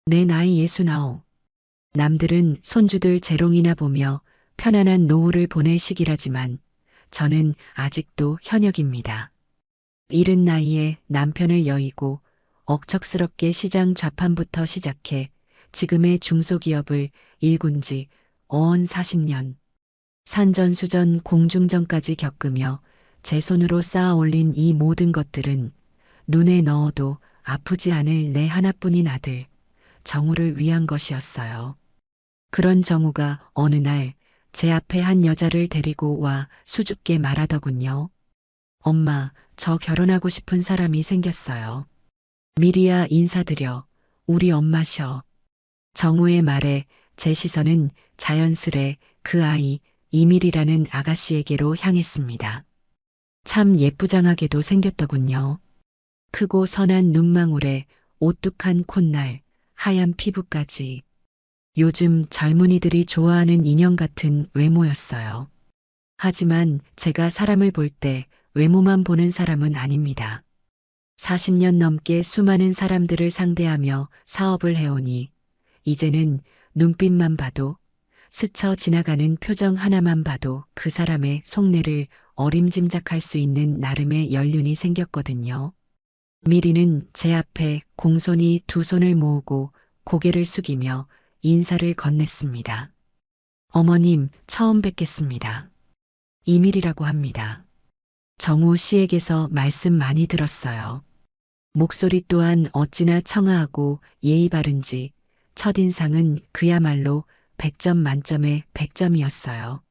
내 나이 69. 남들은 손주들 재롱이나 보며 편안한 노후를 보낼 시기라지만 저는 아직도 현역입니다. 이른 나이에 남편을 여의고 억척스럽게 시장 좌판부터 시작해 지금의 중소기업을 일군 지 어언 40년, 산전수전 공중전까지 겪으며 제 손으로 쌓아 올린 이 모든 것들은 눈에 넣어도 아프지 않을 내 하나뿐인 아들, 정우를 위한 것이었어요. 그런 정우가 어느 날 제 앞에 한 여자를 데리고 와 수줍게 말하더군요. 엄마, 저 결혼하고 싶은 사람이 생겼어요. 미리야 인사드려. 우리 엄마셔. 정우의 말에 제 시선은 자연스레 그 아이 이밀이라는 아가씨에게로 향했습니다. 참 예쁘장하게도 생겼더군요. 크고 선한 눈망울에 오뚝한 콧날, 하얀 피부까지. 요즘 젊은이들이 좋아하는 인형 같은 외모였어요. 하지만 제가 사람을 볼 때 외모만 보는 사람은 아닙니다. 40년 넘게 수많은 사람들을 상대하며 사업을 해오니 이제는 눈빛만 봐도 스쳐 지나가는 표정 하나만 봐도 그 사람의 속내를 어림짐작할 수 있는 나름의 연륜이 생겼거든요. 미리는 제 앞에 공손히 두 손을 모으고 고개를 숙이며 인사를 건넸습니다. 어머님, 처음 뵙겠습니다. 이밀이라고 합니다. 정우 씨에게서 말씀 많이 들었어요. 목소리 또한 어찌나 청아하고 예의 바른지 첫인상은 그야말로 100점 만점에 100점이었어요.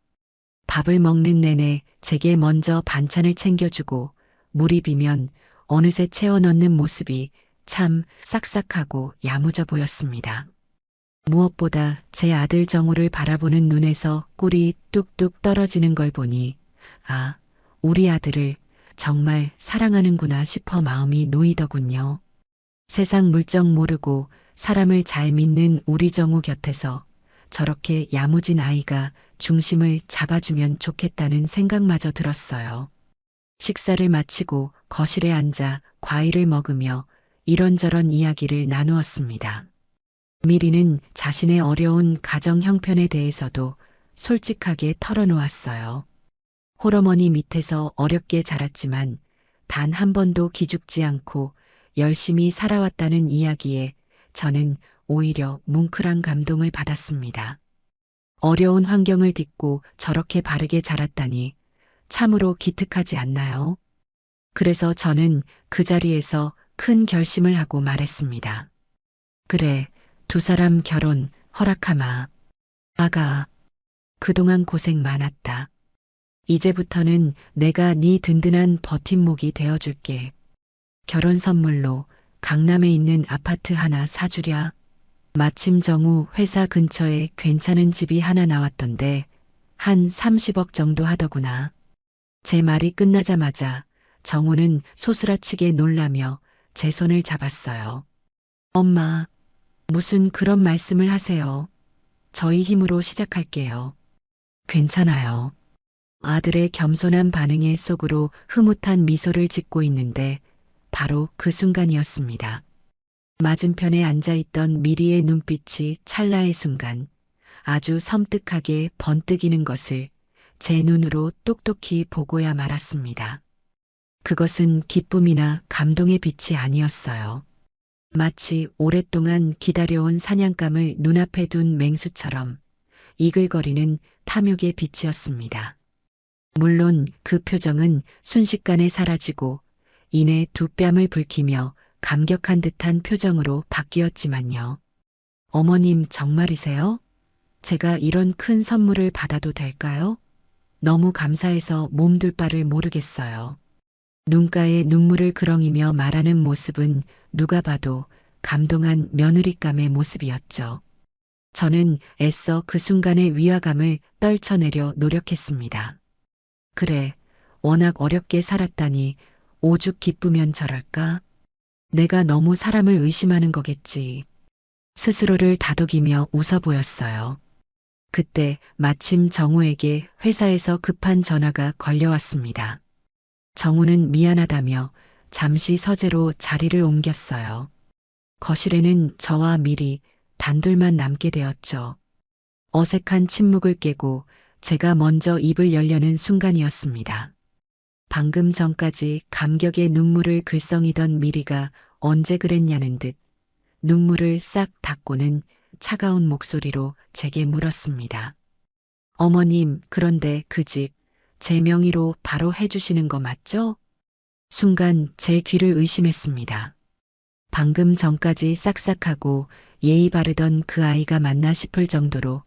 밥을 먹는 내내 제게 먼저 반찬을 챙겨주고 물이 비면 어느새 채워 넣는 모습이 참 싹싹하고 야무져 보였습니다. 무엇보다 제 아들 정우를 바라보는 눈에서 꿀이 뚝뚝 떨어지는 걸 보니 아, 우리 아들을 정말 사랑하는구나 싶어 마음이 놓이더군요. 세상 물정 모르고 사람을 잘 믿는 우리 정우 곁에서 저렇게 야무진 아이가 중심을 잡아주면 좋겠다는 생각마저 들었어요. 식사를 마치고 거실에 앉아 과일을 먹으며 이런저런 이야기를 나누었습니다. 미리는 자신의 어려운 가정 형편에 대해서도 솔직하게 털어놓았어요. 홀어머니 밑에서 어렵게 자랐지만 단 한 번도 기죽지 않고 열심히 살아왔다는 이야기에 저는 오히려 뭉클한 감동을 받았습니다. 어려운 환경을 딛고 저렇게 바르게 자랐다니 참으로 기특하지 않나요? 그래서 저는 그 자리에서 큰 결심을 하고 말했습니다. 그래, 두 사람 결혼 허락하마. 아가, 그동안 고생 많았다. 이제부터는 내가 네 든든한 버팀목이 되어줄게. 결혼 선물로 강남에 있는 아파트 하나 사주랴. 마침 정우 회사 근처에 괜찮은 집이 하나 나왔던데 한 30억 정도 하더구나. 제 말이 끝나자마자 정우는 소스라치게 놀라며 제 손을 잡았어요. 엄마, 무슨 그런 말씀을 하세요. 저희 힘으로 시작할게요. 괜찮아요. 아들의 겸손한 반응에 속으로 흐뭇한 미소를 짓고 있는데 바로 그 순간이었습니다. 맞은편에 앉아있던 미리의 눈빛이 찰나의 순간 아주 섬뜩하게 번뜩이는 것을 제 눈으로 똑똑히 보고야 말았습니다. 그것은 기쁨이나 감동의 빛이 아니었어요. 마치 오랫동안 기다려온 사냥감을 눈앞에 둔 맹수처럼 이글거리는 탐욕의 빛이었습니다. 물론 그 표정은 순식간에 사라지고 이내 두 뺨을 붉히며 감격한 듯한 표정으로 바뀌었지만요. 어머님 정말이세요? 제가 이런 큰 선물을 받아도 될까요? 너무 감사해서 몸둘 바를 모르겠어요. 눈가에 눈물을 그렁이며 말하는 모습은 누가 봐도 감동한 며느리감의 모습이었죠. 저는 애써 그 순간의 위화감을 떨쳐내려 노력했습니다. 그래, 워낙 어렵게 살았다니 오죽 기쁘면 저럴까? 내가 너무 사람을 의심하는 거겠지. 스스로를 다독이며 웃어 보였어요. 그때 마침 정우에게 회사에서 급한 전화가 걸려왔습니다. 정우는 미안하다며 잠시 서재로 자리를 옮겼어요. 거실에는 저와 미리 단둘만 남게 되었죠. 어색한 침묵을 깨고 제가 먼저 입을 열려는 순간이었습니다. 방금 전까지 감격의 눈물을 글썽이던 미리가 언제 그랬냐는 듯 눈물을 싹 닦고는 차가운 목소리로 제게 물었습니다. 어머님, 그런데 그 집 제 명의로 바로 해주시는 거 맞죠? 순간 제 귀를 의심했습니다. 방금 전까지 싹싹하고 예의 바르던 그 아이가 맞나 싶을 정도로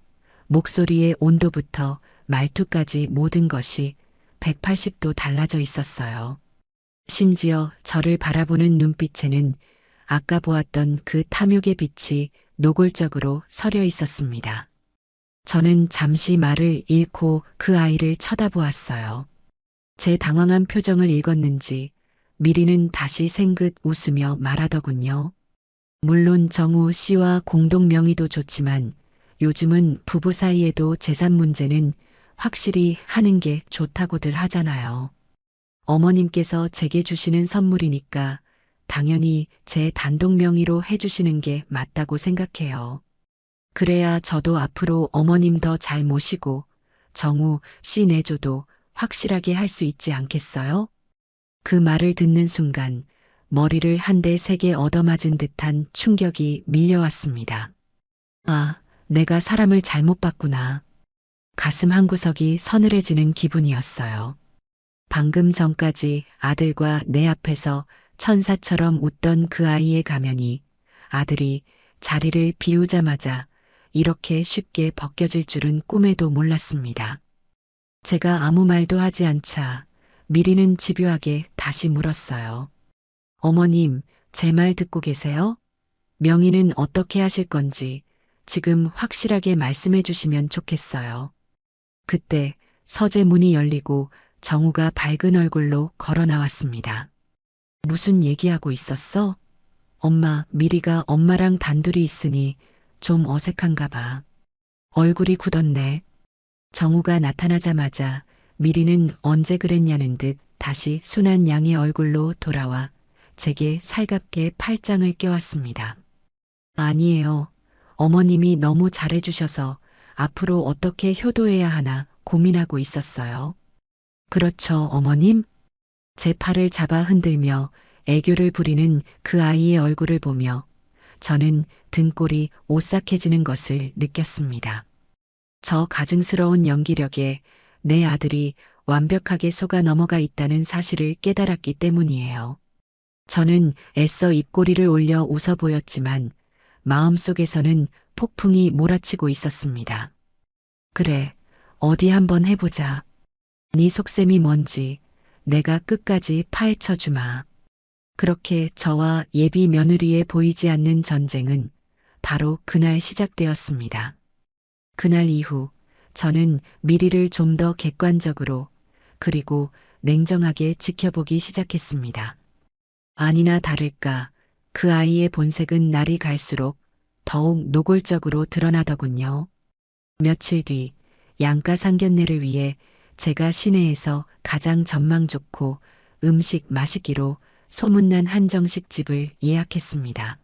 목소리의 온도부터 말투까지 모든 것이 180도 달라져 있었어요. 심지어 저를 바라보는 눈빛에는 아까 보았던 그 탐욕의 빛이 노골적으로 서려 있었습니다. 저는 잠시 말을 잃고 그 아이를 쳐다보았어요. 제 당황한 표정을 읽었는지 미리는 다시 생긋 웃으며 말하더군요. 물론 정우 씨와 공동 명의도 좋지만 요즘은 부부 사이에도 재산 문제는 확실히 하는 게 좋다고들 하잖아요. 어머님께서 제게 주시는 선물이니까 당연히 제 단독 명의로 해주시는 게 맞다고 생각해요. 그래야 저도 앞으로 어머님 더 잘 모시고 정우 씨 내조도 확실하게 할 수 있지 않겠어요? 그 말을 듣는 순간 머리를 한 대 세게 얻어맞은 듯한 충격이 밀려왔습니다. 아, 내가 사람을 잘못 봤구나. 가슴 한구석이 서늘해지는 기분이었어요. 방금 전까지 아들과 내 앞에서 천사처럼 웃던 그 아이의 가면이 아들이 자리를 비우자마자 이렇게 쉽게 벗겨질 줄은 꿈에도 몰랐습니다. 제가 아무 말도 하지 않자 미리는 집요하게 다시 물었어요. 어머님, 제 말 듣고 계세요? 명의는 어떻게 하실 건지 지금 확실하게 말씀해 주시면 좋겠어요. 그때 서재 문이 열리고 정우가 밝은 얼굴로 걸어 나왔습니다. 무슨 얘기하고 있었어? 엄마, 미리가 엄마랑 단둘이 있으니 좀 어색한가 봐. 얼굴이 굳었네. 정우가 나타나자마자 미리는 언제 그랬냐는 듯 다시 순한 양의 얼굴로 돌아와 제게 살갑게 팔짱을 껴왔습니다. 아니에요. 어머님이 너무 잘해주셔서 앞으로 어떻게 효도해야 하나 고민하고 있었어요. 그렇죠, 어머님? 제 팔을 잡아 흔들며 애교를 부리는 그 아이의 얼굴을 보며 저는 등골이 오싹해지는 것을 느꼈습니다. 저 가증스러운 연기력에 내 아들이 완벽하게 속아 넘어가 있다는 사실을 깨달았기 때문이에요. 저는 애써 입꼬리를 올려 웃어 보였지만 마음속에서는 폭풍이 몰아치고 있었습니다. 그래, 어디 한번 해보자. 네 속셈이 뭔지 내가 끝까지 파헤쳐 주마. 그렇게 저와 예비 며느리에 보이지 않는 전쟁은 바로 그날 시작되었습니다. 그날 이후 저는 미리를 좀 더 객관적으로 그리고 냉정하게 지켜보기 시작했습니다. 아니나 다를까 그 아이의 본색은 날이 갈수록 더욱 노골적으로 드러나더군요. 며칠 뒤 양가 상견례를 위해 제가 시내에서 가장 전망 좋고 음식 맛있기로 소문난 한정식 집을 예약했습니다.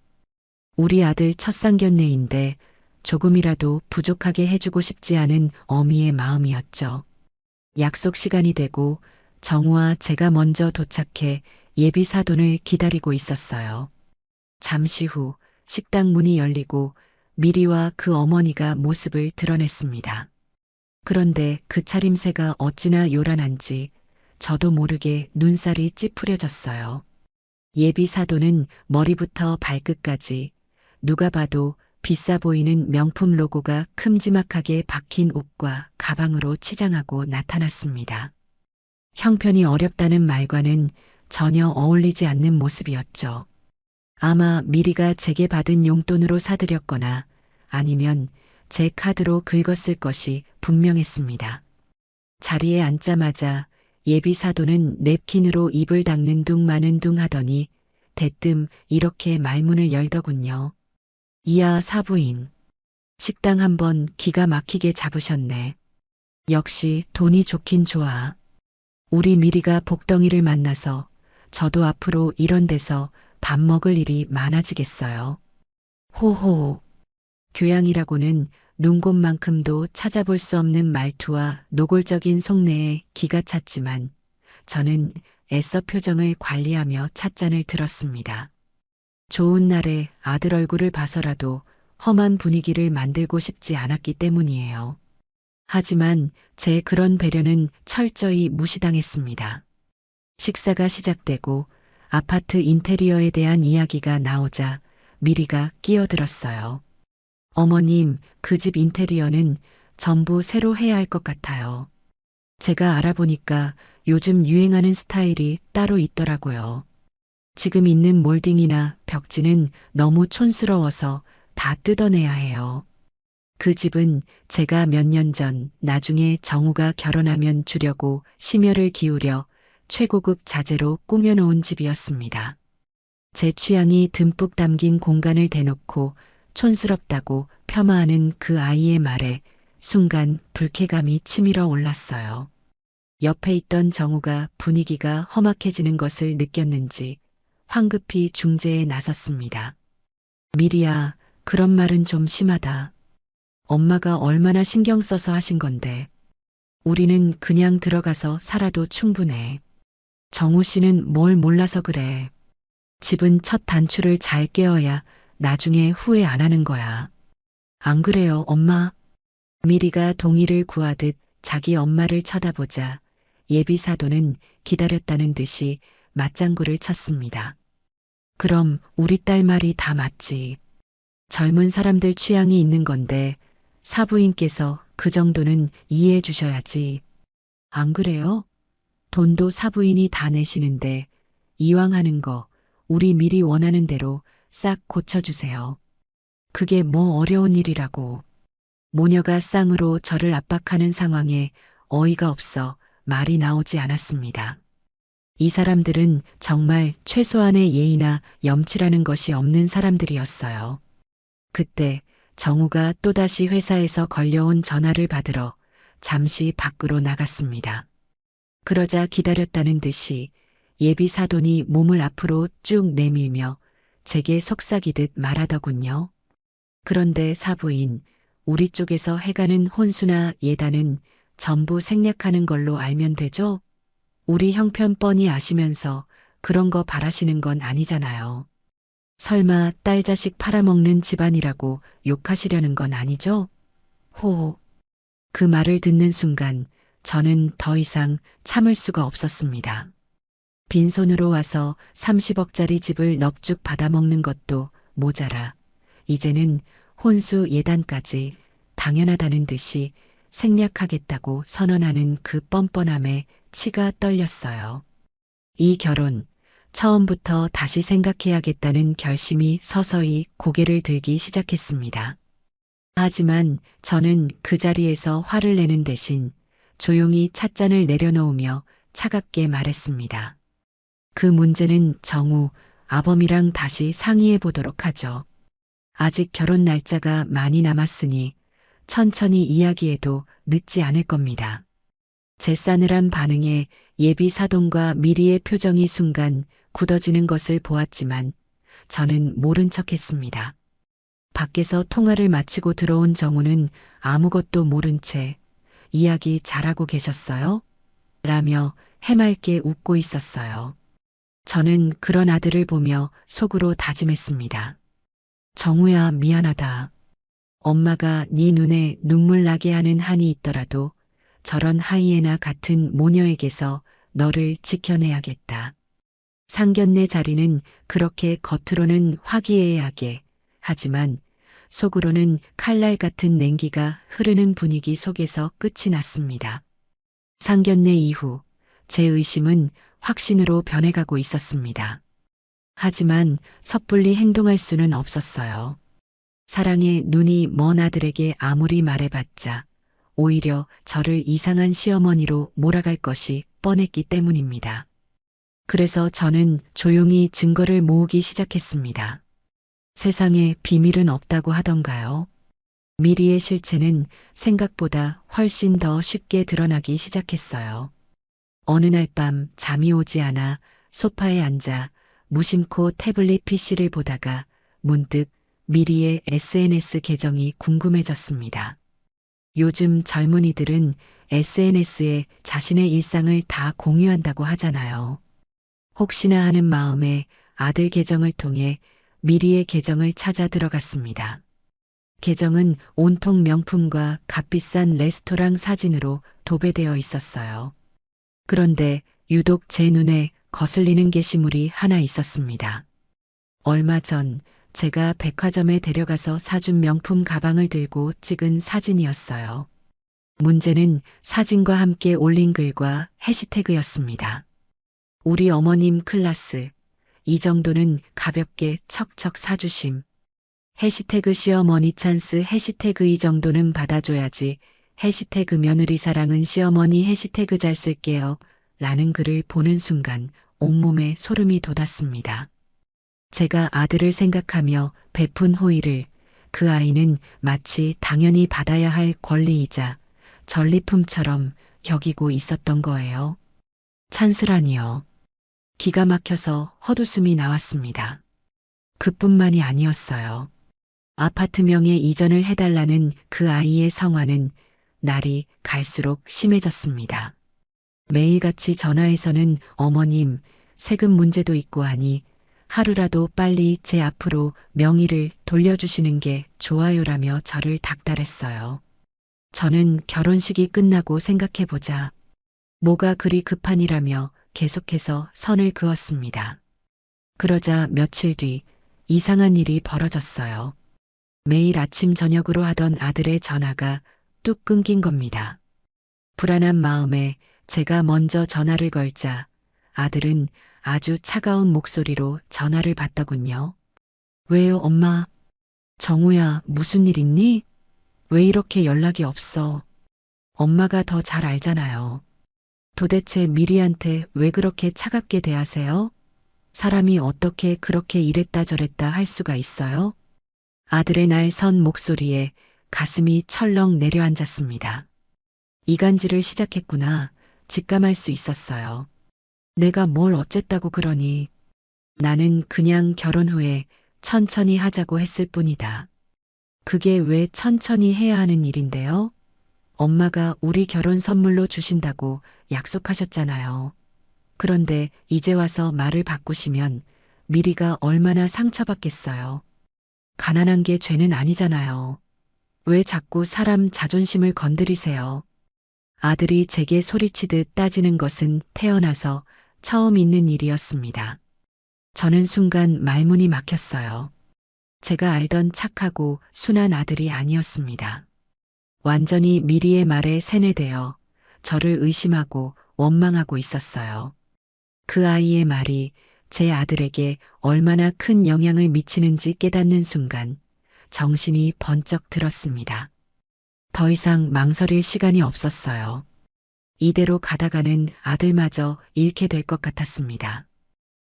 우리 아들 첫 상견례인데 조금이라도 부족하게 해주고 싶지 않은 어미의 마음이었죠. 약속 시간이 되고 정우와 제가 먼저 도착해 예비 사돈을 기다리고 있었어요. 잠시 후 식당 문이 열리고 미리와 그 어머니가 모습을 드러냈습니다. 그런데 그 차림새가 어찌나 요란한지 저도 모르게 눈살이 찌푸려졌어요. 예비 사돈은 머리부터 발끝까지 누가 봐도 비싸 보이는 명품 로고가 큼지막하게 박힌 옷과 가방으로 치장하고 나타났습니다. 형편이 어렵다는 말과는 전혀 어울리지 않는 모습이었죠. 아마 미리가 제게 받은 용돈으로 사들였거나 아니면 제 카드로 긁었을 것이 분명했습니다. 자리에 앉자마자 예비 사돈은 냅킨으로 입을 닦는 둥 마는 둥 하더니 대뜸 이렇게 말문을 열더군요. 이야 사부인. 식당 한번 기가 막히게 잡으셨네. 역시 돈이 좋긴 좋아. 우리 미리가 복덩이를 만나서 저도 앞으로 이런 데서 밥 먹을 일이 많아지겠어요. 호호. 교양이라고는 눈곱만큼도 찾아볼 수 없는 말투와 노골적인 속내에 기가 찼지만 저는 애써 표정을 관리하며 찻잔을 들었습니다. 좋은 날에 아들 얼굴을 봐서라도 험한 분위기를 만들고 싶지 않았기 때문이에요. 하지만 제 그런 배려는 철저히 무시당했습니다. 식사가 시작되고 아파트 인테리어에 대한 이야기가 나오자 미리가 끼어들었어요. 어머님, 그 집 인테리어는 전부 새로 해야 할 것 같아요. 제가 알아보니까 요즘 유행하는 스타일이 따로 있더라고요. 지금 있는 몰딩이나 벽지는 너무 촌스러워서 다 뜯어내야 해요. 그 집은 제가 몇 년 전 나중에 정우가 결혼하면 주려고 심혈을 기울여 최고급 자재로 꾸며놓은 집이었습니다. 제 취향이 듬뿍 담긴 공간을 대놓고 촌스럽다고 폄하하는 그 아이의 말에 순간 불쾌감이 치밀어 올랐어요. 옆에 있던 정우가 분위기가 험악해지는 것을 느꼈는지 황급히 중재에 나섰습니다. 미리야, 그런 말은 좀 심하다. 엄마가 얼마나 신경 써서 하신 건데. 우리는 그냥 들어가서 살아도 충분해. 정우 씨는 뭘 몰라서 그래. 집은 첫 단추를 잘 꿰어야 나중에 후회 안 하는 거야. 안 그래요, 엄마? 미리가 동의를 구하듯 자기 엄마를 쳐다보자 예비 사도는 기다렸다는 듯이 맞장구를 쳤습니다. 그럼 우리 딸 말이 다 맞지. 젊은 사람들 취향이 있는 건데 사부인께서 그 정도는 이해해 주셔야지. 안 그래요? 돈도 사부인이 다 내시는데 이왕 하는 거 우리 미리 원하는 대로 싹 고쳐주세요. 그게 뭐 어려운 일이라고. 모녀가 쌍으로 저를 압박하는 상황에 어이가 없어 말이 나오지 않았습니다. 이 사람들은 정말 최소한의 예의나 염치라는 것이 없는 사람들이었어요. 그때 정우가 또다시 회사에서 걸려온 전화를 받으러 잠시 밖으로 나갔습니다. 그러자 기다렸다는 듯이 예비 사돈이 몸을 앞으로 쭉 내밀며 제게 속삭이듯 말하더군요. 그런데 사부인, 우리 쪽에서 해가는 혼수나 예단은 전부 생략하는 걸로 알면 되죠? 우리 형편 뻔히 아시면서 그런 거 바라시는 건 아니잖아요. 설마 딸 자식 팔아먹는 집안이라고 욕하시려는 건 아니죠? 호. 그 말을 듣는 순간 저는 더 이상 참을 수가 없었습니다. 빈손으로 와서 30억짜리 집을 넙죽 받아먹는 것도 모자라 이제는 혼수 예단까지 당연하다는 듯이 생략하겠다고 선언하는 그 뻔뻔함에 치가 떨렸어요. 이 결혼, 처음부터 다시 생각해야겠다는 결심이 서서히 고개를 들기 시작했습니다. 하지만 저는 그 자리에서 화를 내는 대신 조용히 찻잔을 내려놓으며 차갑게 말했습니다. 그 문제는 정우, 아범이랑 다시 상의해 보도록 하죠. 아직 결혼 날짜가 많이 남았으니 천천히 이야기해도 늦지 않을 겁니다. 제 싸늘한 반응에 예비 사돈과 미리의 표정이 순간 굳어지는 것을 보았지만 저는 모른 척했습니다. 밖에서 통화를 마치고 들어온 정우는 아무것도 모른 채 이야기 잘하고 계셨어요? 라며 해맑게 웃고 있었어요. 저는 그런 아들을 보며 속으로 다짐했습니다. 정우야, 미안하다. 엄마가 네 눈에 눈물 나게 하는 한이 있더라도 저런 하이에나 같은 모녀에게서 너를 지켜내야겠다. 상견례 자리는 그렇게 겉으로는 화기애애하게 하지만 속으로는 칼날 같은 냉기가 흐르는 분위기 속에서 끝이 났습니다. 상견례 이후 제 의심은 확신으로 변해가고 있었습니다. 하지만 섣불리 행동할 수는 없었어요. 사랑의 눈이 먼 아들에게 아무리 말해봤자 오히려 저를 이상한 시어머니로 몰아갈 것이 뻔했기 때문입니다. 그래서 저는 조용히 증거를 모으기 시작했습니다. 세상에 비밀은 없다고 하던가요? 미리의 실체는 생각보다 훨씬 더 쉽게 드러나기 시작했어요. 어느 날 밤 잠이 오지 않아 소파에 앉아 무심코 태블릿 PC를 보다가 문득 미리의 SNS 계정이 궁금해졌습니다. 요즘 젊은이들은 SNS에 자신의 일상을 다 공유한다고 하잖아요. 혹시나 하는 마음에 아들 계정을 통해 미리의 계정을 찾아 들어갔습니다. 계정은 온통 명품과 값비싼 레스토랑 사진으로 도배되어 있었어요. 그런데 유독 제 눈에 거슬리는 게시물이 하나 있었습니다. 얼마 전 제가 백화점에 데려가서 사준 명품 가방을 들고 찍은 사진이었어요. 문제는 사진과 함께 올린 글과 해시태그였습니다. 우리 어머님 클라스, 이 정도는 가볍게 척척 사주심. 해시태그 시어머니 찬스, 해시태그 이 정도는 받아줘야지. 해시태그 며느리 사랑은 시어머니, 해시태그 잘 쓸게요. 라는 글을 보는 순간 온몸에 소름이 돋았습니다. 제가 아들을 생각하며 베푼 호의를 그 아이는 마치 당연히 받아야 할 권리이자 전리품처럼 여기고 있었던 거예요. 찬스라니요. 기가 막혀서 헛웃음이 나왔습니다. 그뿐만이 아니었어요. 아파트명에 이전을 해달라는 그 아이의 성화는 날이 갈수록 심해졌습니다. 매일같이 전화해서는 어머님, 세금 문제도 있고 하니 하루라도 빨리 제 앞으로 명의를 돌려주시는 게 좋아요라며 저를 닥달했어요. 저는 결혼식이 끝나고 생각해보자. 뭐가 그리 급하니라며 계속해서 선을 그었습니다. 그러자 며칠 뒤 이상한 일이 벌어졌어요. 매일 아침 저녁으로 하던 아들의 전화가 뚝 끊긴 겁니다. 불안한 마음에 제가 먼저 전화를 걸자 아들은 아주 차가운 목소리로 전화를 받더군요. 왜요, 엄마? 정우야, 무슨 일 있니? 왜 이렇게 연락이 없어? 엄마가 더 잘 알잖아요. 도대체 미리한테 왜 그렇게 차갑게 대하세요? 사람이 어떻게 그렇게 이랬다 저랬다 할 수가 있어요? 아들의 날 선 목소리에 가슴이 철렁 내려앉았습니다. 이간질을 시작했구나. 직감할 수 있었어요. 내가 뭘 어쨌다고 그러니. 나는 그냥 결혼 후에 천천히 하자고 했을 뿐이다. 그게 왜 천천히 해야 하는 일인데요? 엄마가 우리 결혼 선물로 주신다고 약속하셨잖아요. 그런데 이제 와서 말을 바꾸시면 미리가 얼마나 상처받겠어요. 가난한 게 죄는 아니잖아요. 왜 자꾸 사람 자존심을 건드리세요? 아들이 제게 소리치듯 따지는 것은 태어나서 처음 있는 일이었습니다. 저는 순간 말문이 막혔어요. 제가 알던 착하고 순한 아들이 아니었습니다. 완전히 미리의 말에 세뇌되어 저를 의심하고 원망하고 있었어요. 그 아이의 말이 제 아들에게 얼마나 큰 영향을 미치는지 깨닫는 순간 정신이 번쩍 들었습니다. 더 이상 망설일 시간이 없었어요. 이대로 가다가는 아들마저 잃게 될 것 같았습니다.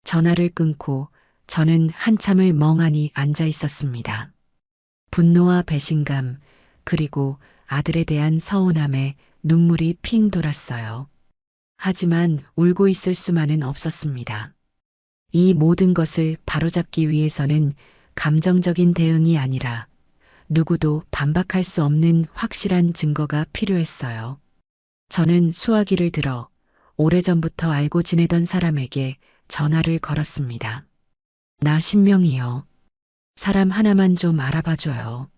전화를 끊고 저는 한참을 멍하니 앉아 있었습니다. 분노와 배신감, 그리고 아들에 대한 서운함에 눈물이 핑 돌았어요. 하지만 울고 있을 수만은 없었습니다. 이 모든 것을 바로잡기 위해서는 감정적인 대응이 아니라 누구도 반박할 수 없는 확실한 증거가 필요했어요. 저는 수화기를 들어 오래전부터 알고 지내던 사람에게 전화를 걸었습니다. 나 신명이요. 사람 하나만 좀 알아봐줘요.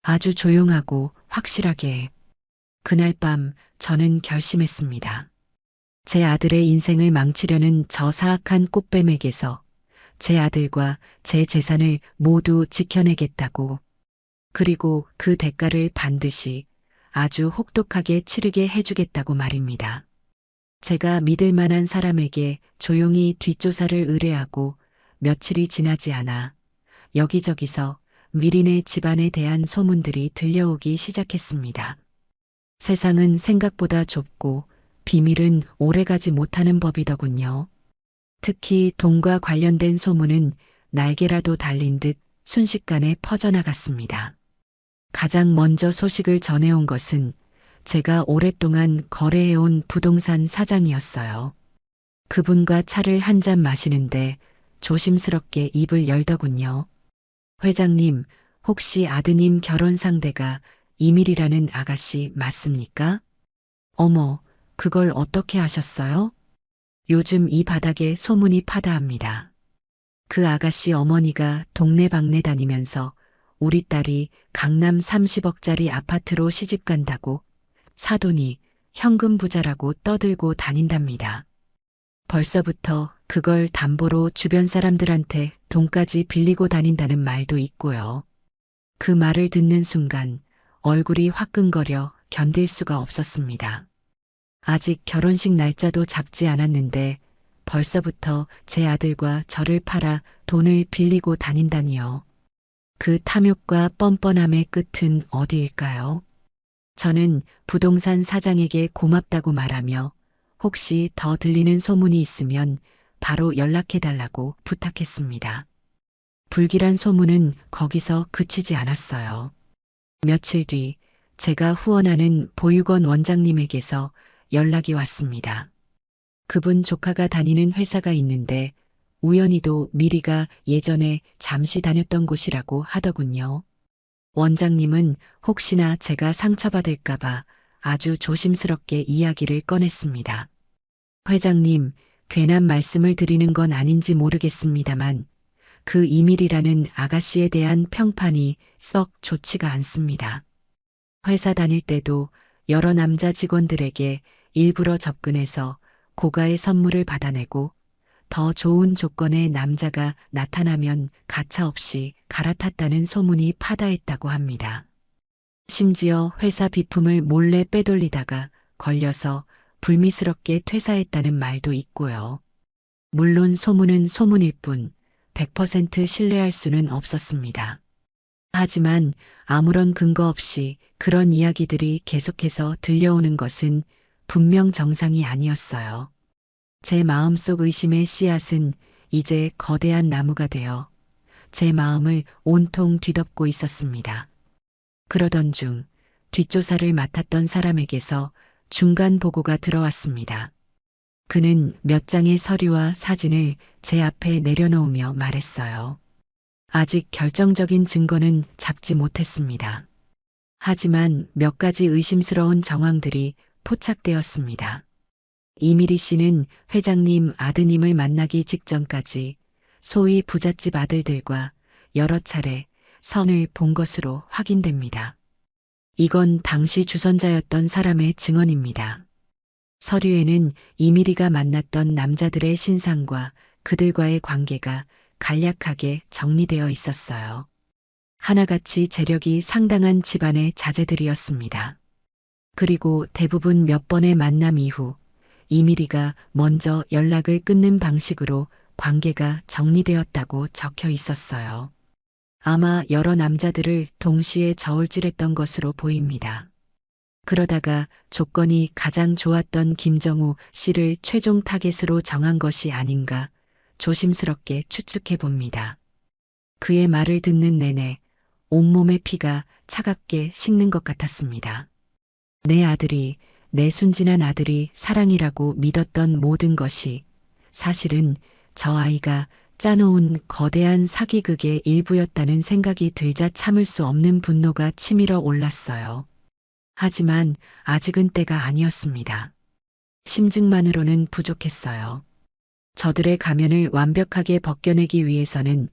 아주 조용하고 확실하게. 그날 밤 저는 결심했습니다. 제 아들의 인생을 망치려는 저 사악한 꽃뱀에게서 제 아들과 제 재산을 모두 지켜내겠다고. 그리고 그 대가를 반드시 아주 혹독하게 치르게 해주겠다고 말입니다. 제가 믿을 만한 사람에게 조용히 뒷조사를 의뢰하고 며칠이 지나지 않아 여기저기서 미린의 집안에 대한 소문들이 들려오기 시작했습니다. 세상은 생각보다 좁고 비밀은 오래가지 못하는 법이더군요. 특히 돈과 관련된 소문은 날개라도 달린 듯 순식간에 퍼져나갔습니다. 가장 먼저 소식을 전해온 것은 제가 오랫동안 거래해온 부동산 사장이었어요. 그분과 차를 한 잔 마시는데 조심스럽게 입을 열더군요. 회장님, 혹시 아드님 결혼 상대가 이밀이라는 아가씨 맞습니까? 어머, 그걸 어떻게 아셨어요? 요즘 이 바닥에 소문이 파다합니다. 그 아가씨 어머니가 동네방네 다니면서 우리 딸이 강남 30억짜리 아파트로 시집 간다고 사돈이 현금 부자라고 떠들고 다닌답니다. 벌써부터 그걸 담보로 주변 사람들한테 돈까지 빌리고 다닌다는 말도 있고요. 그 말을 듣는 순간 얼굴이 화끈거려 견딜 수가 없었습니다. 아직 결혼식 날짜도 잡지 않았는데 벌써부터 제 아들과 저를 팔아 돈을 빌리고 다닌다니요. 그 탐욕과 뻔뻔함의 끝은 어디일까요? 저는 부동산 사장에게 고맙다고 말하며 혹시 더 들리는 소문이 있으면 바로 연락해달라고 부탁했습니다. 불길한 소문은 거기서 그치지 않았어요. 며칠 뒤 제가 후원하는 보육원 원장님에게서 연락이 왔습니다. 그분 조카가 다니는 회사가 있는데 우연히도 미리가 예전에 잠시 다녔던 곳이라고 하더군요. 원장님은 혹시나 제가 상처받을까봐 아주 조심스럽게 이야기를 꺼냈습니다. 회장님, 괜한 말씀을 드리는 건 아닌지 모르겠습니다만 그 이밀이라는 아가씨에 대한 평판이 썩 좋지가 않습니다. 회사 다닐 때도 여러 남자 직원들에게 일부러 접근해서 고가의 선물을 받아내고 더 좋은 조건의 남자가 나타나면 가차없이 갈아탔다는 소문이 파다했다고 합니다. 심지어 회사 비품을 몰래 빼돌리다가 걸려서 불미스럽게 퇴사했다는 말도 있고요. 물론 소문은 소문일 뿐 100% 신뢰할 수는 없었습니다. 하지만 아무런 근거 없이 그런 이야기들이 계속해서 들려오는 것은 분명 정상이 아니었어요. 제 마음속 의심의 씨앗은 이제 거대한 나무가 되어 제 마음을 온통 뒤덮고 있었습니다. 그러던 중 뒷조사를 맡았던 사람에게서 중간 보고가 들어왔습니다. 그는 몇 장의 서류와 사진을 제 앞에 내려놓으며 말했어요. 아직 결정적인 증거는 잡지 못했습니다. 하지만 몇 가지 의심스러운 정황들이 포착되었습니다. 이미리 씨는 회장님 아드님을 만나기 직전까지 소위 부잣집 아들들과 여러 차례 선을 본 것으로 확인됩니다. 이건 당시 주선자였던 사람의 증언입니다. 서류에는 이미리가 만났던 남자들의 신상과 그들과의 관계가 간략하게 정리되어 있었어요. 하나같이 재력이 상당한 집안의 자제들이었습니다. 그리고 대부분 몇 번의 만남 이후 이미리가 먼저 연락을 끊는 방식으로 관계가 정리되었다고 적혀 있었어요. 아마 여러 남자들을 동시에 저울질했던 것으로 보입니다. 그러다가 조건이 가장 좋았던 김정우 씨를 최종 타겟으로 정한 것이 아닌가 조심스럽게 추측해 봅니다. 그의 말을 듣는 내내 온몸의 피가 차갑게 식는 것 같았습니다. 내 아들이, 내 순진한 아들이 사랑이라고 믿었던 모든 것이 사실은 저 아이가 짜놓은 거대한 사기극의 일부였다는 생각이 들자 참을 수 없는 분노가 치밀어 올랐어요. 하지만 아직은 때가 아니었습니다. 심증만으로는 부족했어요. 저들의 가면을 완벽하게 벗겨내기 위해서는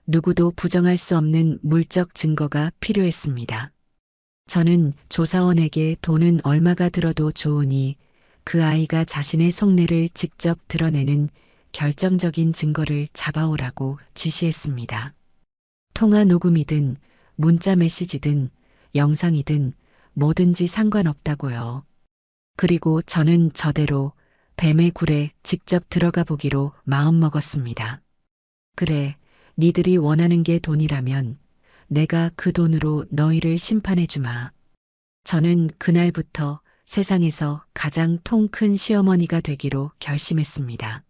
누구도 부정할 수 없는 물적 증거가 필요했습니다. 저는 조사원에게 돈은 얼마가 들어도 좋으니 그 아이가 자신의 속내를 직접 드러내는 결정적인 증거를 잡아오라고 지시했습니다. 통화 녹음이든 문자 메시지든 영상이든 뭐든지 상관없다고요. 그리고 저는 저대로 뱀의 굴에 직접 들어가 보기로 마음먹었습니다. 그래, 니들이 원하는 게 돈이라면 내가 그 돈으로 너희를 심판해 주마. 저는 그날부터 세상에서 가장 통 큰 시어머니가 되기로 결심했습니다.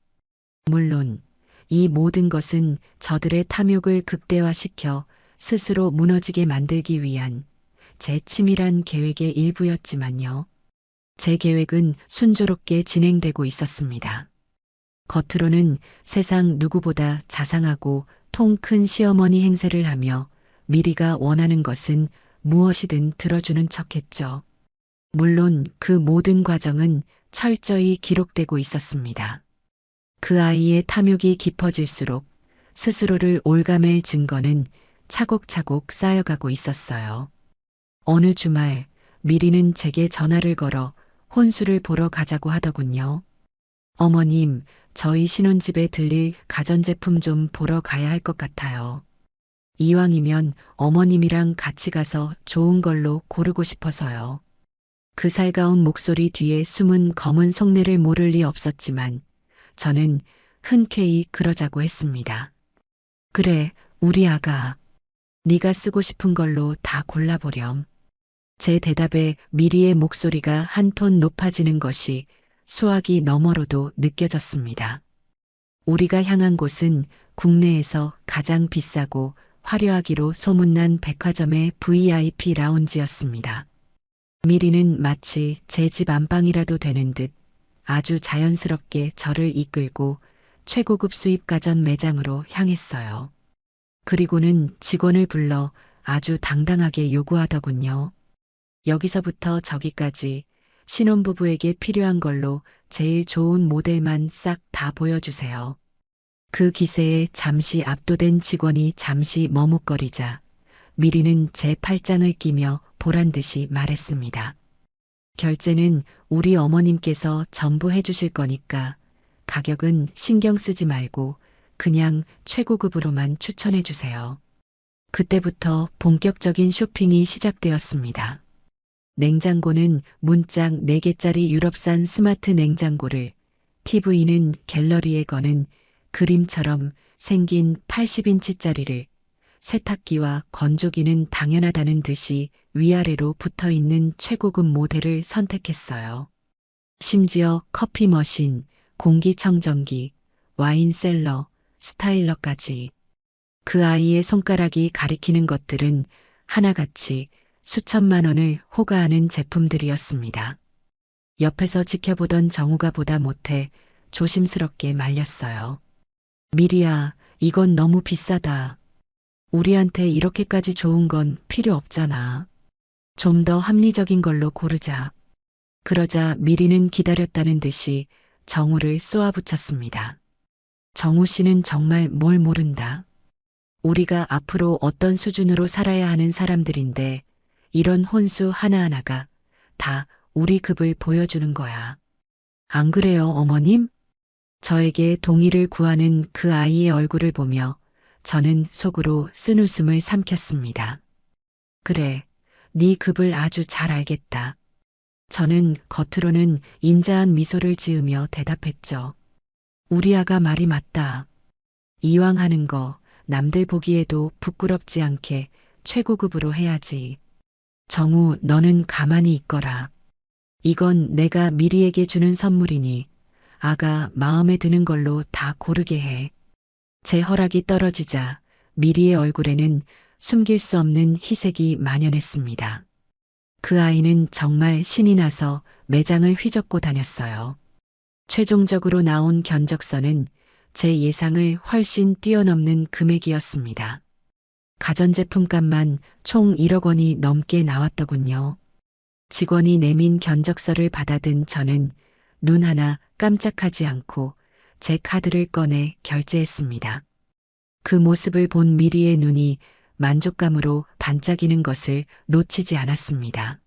물론 이 모든 것은 저들의 탐욕을 극대화시켜 스스로 무너지게 만들기 위한 제 치밀한 계획의 일부였지만요. 제 계획은 순조롭게 진행되고 있었습니다. 겉으로는 세상 누구보다 자상하고 통 큰 시어머니 행세를 하며 미리가 원하는 것은 무엇이든 들어주는 척했죠. 물론 그 모든 과정은 철저히 기록되고 있었습니다. 그 아이의 탐욕이 깊어질수록 스스로를 올가맬 증거는 차곡차곡 쌓여가고 있었어요. 어느 주말 미리는 제게 전화를 걸어 혼수를 보러 가자고 하더군요. 어머님, 저희 신혼집에 들릴 가전제품 좀 보러 가야 할 것 같아요. 이왕이면 어머님이랑 같이 가서 좋은 걸로 고르고 싶어서요. 그 살가운 목소리 뒤에 숨은 검은 속내를 모를 리 없었지만 저는 흔쾌히 그러자고 했습니다. 그래, 우리 아가. 네가 쓰고 싶은 걸로 다 골라보렴. 제 대답에 미리의 목소리가 한 톤 높아지는 것이 수화기 너머로도 느껴졌습니다. 우리가 향한 곳은 국내에서 가장 비싸고 화려하기로 소문난 백화점의 VIP 라운지였습니다. 미리는 마치 제 집 안방이라도 되는 듯 아주 자연스럽게 저를 이끌고 최고급 수입 가전 매장으로 향했어요. 그리고는 직원을 불러 아주 당당하게 요구하더군요. 여기서부터 저기까지 신혼부부에게 필요한 걸로 제일 좋은 모델만 싹 다 보여주세요. 그 기세에 잠시 압도된 직원이 잠시 머뭇거리자 미리는 제 팔짱을 끼며 보란 듯이 말했습니다. 결제는 우리 어머님께서 전부 해주실 거니까 가격은 신경 쓰지 말고 그냥 최고급으로만 추천해 주세요. 그때부터 본격적인 쇼핑이 시작되었습니다. 냉장고는 문짝 4개짜리 유럽산 스마트 냉장고를, TV는 갤러리에 거는 그림처럼 생긴 80인치짜리를, 세탁기와 건조기는 당연하다는 듯이 위아래로 붙어 있는 최고급 모델을 선택했어요. 심지어 커피 머신, 공기청정기, 와인셀러, 스타일러까지. 그 아이의 손가락이 가리키는 것들은 하나같이 수천만 원을 호가하는 제품들이었습니다. 옆에서 지켜보던 정우가 보다 못해 조심스럽게 말렸어요. 미리야, 이건 너무 비싸다. 우리한테 이렇게까지 좋은 건 필요 없잖아. 좀 더 합리적인 걸로 고르자. 그러자 미리는 기다렸다는 듯이 정우를 쏘아붙였습니다. 정우 씨는 정말 뭘 모른다. 우리가 앞으로 어떤 수준으로 살아야 하는 사람들인데 이런 혼수 하나하나가 다 우리 급을 보여주는 거야. 안 그래요, 어머님? 저에게 동의를 구하는 그 아이의 얼굴을 보며 저는 속으로 쓴웃음을 삼켰습니다. 그래, 네 급을 아주 잘 알겠다. 저는 겉으로는 인자한 미소를 지으며 대답했죠. 우리 아가 말이 맞다. 이왕 하는 거 남들 보기에도 부끄럽지 않게 최고급으로 해야지. 정우, 너는 가만히 있거라. 이건 내가 미리에게 주는 선물이니 아가 마음에 드는 걸로 다 고르게 해. 제 허락이 떨어지자 미리의 얼굴에는 숨길 수 없는 희색이 만연했습니다. 그 아이는 정말 신이 나서 매장을 휘젓고 다녔어요. 최종적으로 나온 견적서는 제 예상을 훨씬 뛰어넘는 금액이었습니다. 가전제품 값만 총 1억 원이 넘게 나왔더군요. 직원이 내민 견적서를 받아든 저는 눈 하나 깜짝하지 않고 제 카드를 꺼내 결제했습니다. 그 모습을 본 미리의 눈이 만족감으로 반짝이는 것을 놓치지 않았습니다.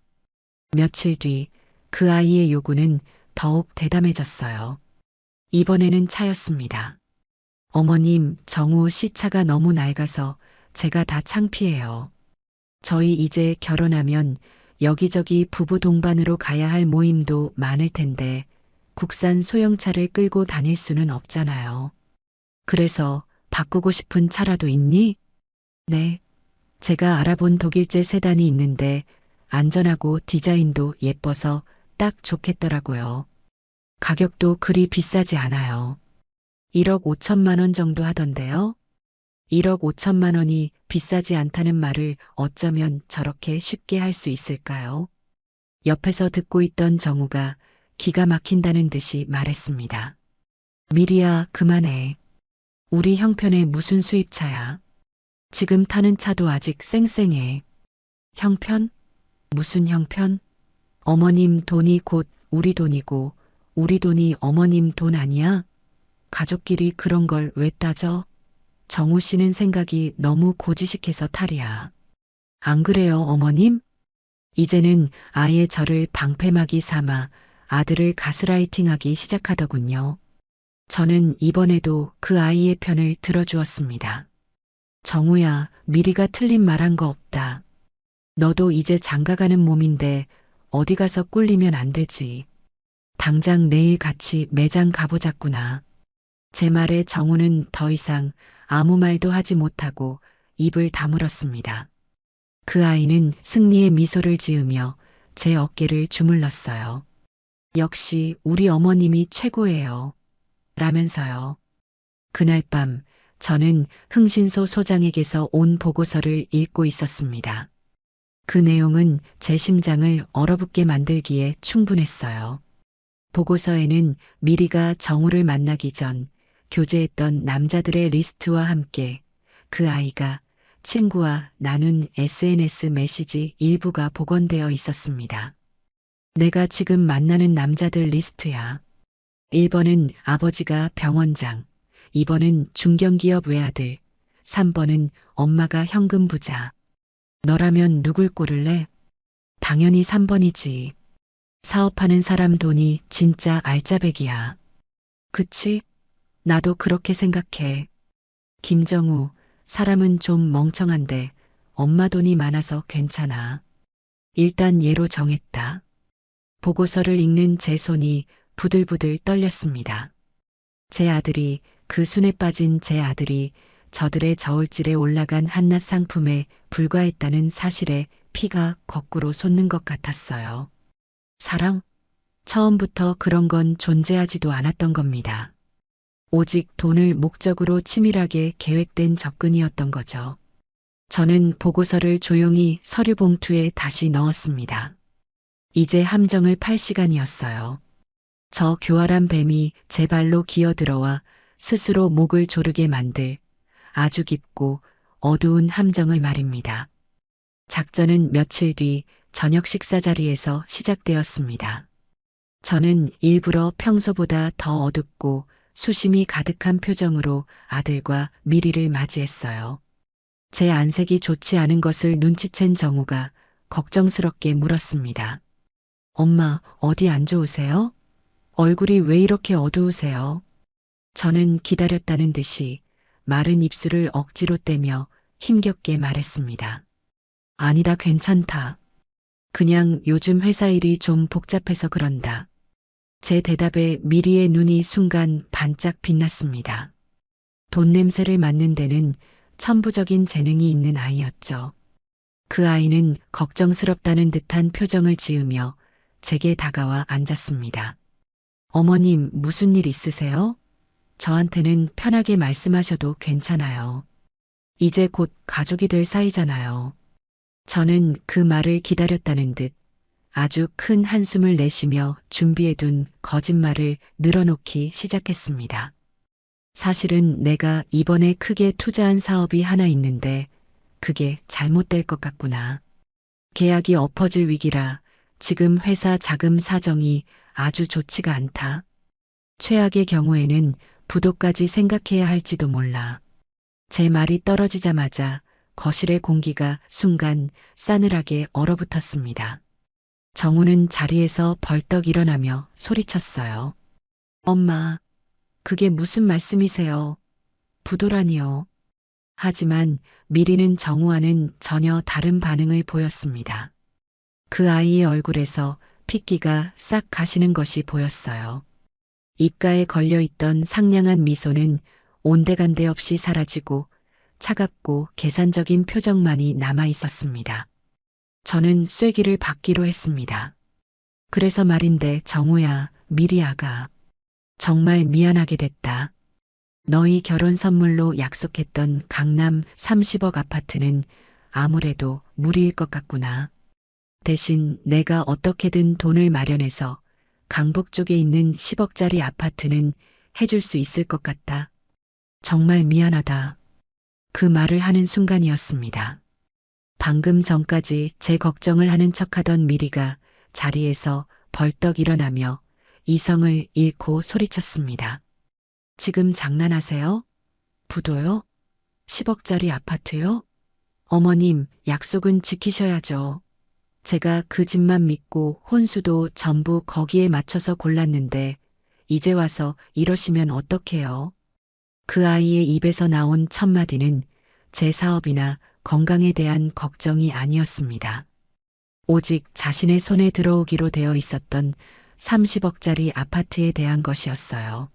며칠 뒤 그 아이의 요구는 더욱 대담해졌어요. 이번에는 차였습니다. 어머님, 정우 씨 차가 너무 낡아서 제가 다 창피해요. 저희 이제 결혼하면 여기저기 부부 동반으로 가야 할 모임도 많을 텐데 국산 소형차를 끌고 다닐 수는 없잖아요. 그래서 바꾸고 싶은 차라도 있니? 네. 제가 알아본 독일제 세단이 있는데 안전하고 디자인도 예뻐서 딱 좋겠더라고요. 가격도 그리 비싸지 않아요. 1억 5천만 원 정도 하던데요. 1억 5천만 원이 비싸지 않다는 말을 어쩌면 저렇게 쉽게 할 수 있을까요? 옆에서 듣고 있던 정우가 기가 막힌다는 듯이 말했습니다. 미리야, 그만해. 우리 형편에 무슨 수입차야? 지금 타는 차도 아직 쌩쌩해. 형편? 무슨 형편? 어머님 돈이 곧 우리 돈이고 우리 돈이 어머님 돈 아니야? 가족끼리 그런 걸 왜 따져? 정우 씨는 생각이 너무 고지식해서 탈이야. 안 그래요, 어머님? 이제는 아예 저를 방패막이 삼아 아들을 가스라이팅하기 시작하더군요. 저는 이번에도 그 아이의 편을 들어주었습니다. 정우야, 미리가 틀린 말한 거 없다. 너도 이제 장가가는 몸인데 어디 가서 꿀리면 안 되지. 당장 내일 같이 매장 가보자꾸나. 제 말에 정우는 더 이상 아무 말도 하지 못하고 입을 다물었습니다. 그 아이는 승리의 미소를 지으며 제 어깨를 주물렀어요. 역시 우리 어머님이 최고예요. 라면서요. 그날 밤 저는 흥신소 소장에게서 온 보고서를 읽고 있었습니다. 그 내용은 제 심장을 얼어붙게 만들기에 충분했어요. 보고서에는 미리가 정우를 만나기 전 교제했던 남자들의 리스트와 함께 그 아이가 친구와 나눈 SNS 메시지 일부가 복원되어 있었습니다. 내가 지금 만나는 남자들 리스트야. 1번은 아버지가 병원장, 2번은 중견기업 외아들, 3번은 엄마가 현금 부자. 너라면 누굴 고를래? 당연히 3번이지. 사업하는 사람 돈이 진짜 알짜배기야. 그치? 나도 그렇게 생각해. 김정우, 사람은 좀 멍청한데 엄마 돈이 많아서 괜찮아. 일단 얘로 정했다. 보고서를 읽는 제 손이 부들부들 떨렸습니다. 제 아들이, 그 순에 빠진 제 아들이 저들의 저울질에 올라간 한낱 상품에 불과했다는 사실에 피가 거꾸로 솟는 것 같았어요. 사랑? 처음부터 그런 건 존재하지도 않았던 겁니다. 오직 돈을 목적으로 치밀하게 계획된 접근이었던 거죠. 저는 보고서를 조용히 서류 봉투에 다시 넣었습니다. 이제 함정을 팔 시간이었어요. 저 교활한 뱀이 제 발로 기어들어와 스스로 목을 조르게 만들 아주 깊고 어두운 함정을 말입니다. 작전은 며칠 뒤 저녁 식사 자리에서 시작되었습니다. 저는 일부러 평소보다 더 어둡고 수심이 가득한 표정으로 아들과 미리를 맞이했어요. 제 안색이 좋지 않은 것을 눈치챈 정우가 걱정스럽게 물었습니다. 엄마, 어디 안 좋으세요? 얼굴이 왜 이렇게 어두우세요? 저는 기다렸다는 듯이 마른 입술을 억지로 떼며 힘겹게 말했습니다. 아니다, 괜찮다. 그냥 요즘 회사 일이 좀 복잡해서 그런다. 제 대답에 미리의 눈이 순간 반짝 빛났습니다. 돈 냄새를 맡는 데는 천부적인 재능이 있는 아이였죠. 그 아이는 걱정스럽다는 듯한 표정을 지으며 제게 다가와 앉았습니다. 어머님, 무슨 일 있으세요? 저한테는 편하게 말씀하셔도 괜찮아요. 이제 곧 가족이 될 사이잖아요. 저는 그 말을 기다렸다는 듯 아주 큰 한숨을 내쉬며 준비해둔 거짓말을 늘어놓기 시작했습니다. 사실은 내가 이번에 크게 투자한 사업이 하나 있는데 그게 잘못될 것 같구나. 계약이 엎어질 위기라 지금 회사 자금 사정이 아주 좋지가 않다. 최악의 경우에는 부도까지 생각해야 할지도 몰라. 제 말이 떨어지자마자 거실의 공기가 순간 싸늘하게 얼어붙었습니다. 정우는 자리에서 벌떡 일어나며 소리쳤어요. 엄마, 그게 무슨 말씀이세요? 부도라니요. 하지만 미리는 정우와는 전혀 다른 반응을 보였습니다. 그 아이의 얼굴에서 핏기가 싹 가시는 것이 보였어요. 입가에 걸려있던 상냥한 미소는 온데간데 없이 사라지고 차갑고 계산적인 표정만이 남아 있었습니다. 저는 쐐기를 받기로 했습니다. 그래서 말인데 정우야, 미리 아가. 정말 미안하게 됐다. 너희 결혼 선물로 약속했던 강남 30억 아파트는 아무래도 무리일 것 같구나. 대신 내가 어떻게든 돈을 마련해서 강북 쪽에 있는 10억짜리 아파트는 해줄 수 있을 것 같다. 정말 미안하다. 그 말을 하는 순간이었습니다. 방금 전까지 제 걱정을 하는 척하던 미리가 자리에서 벌떡 일어나며 이성을 잃고 소리쳤습니다. 지금 장난하세요? 부도요? 10억짜리 아파트요? 어머님, 약속은 지키셔야죠. 제가 그 집만 믿고 혼수도 전부 거기에 맞춰서 골랐는데 이제 와서 이러시면 어떡해요? 그 아이의 입에서 나온 첫마디는 제 사업이나 건강에 대한 걱정이 아니었습니다. 오직 자신의 손에 들어오기로 되어 있었던 30억짜리 아파트에 대한 것이었어요.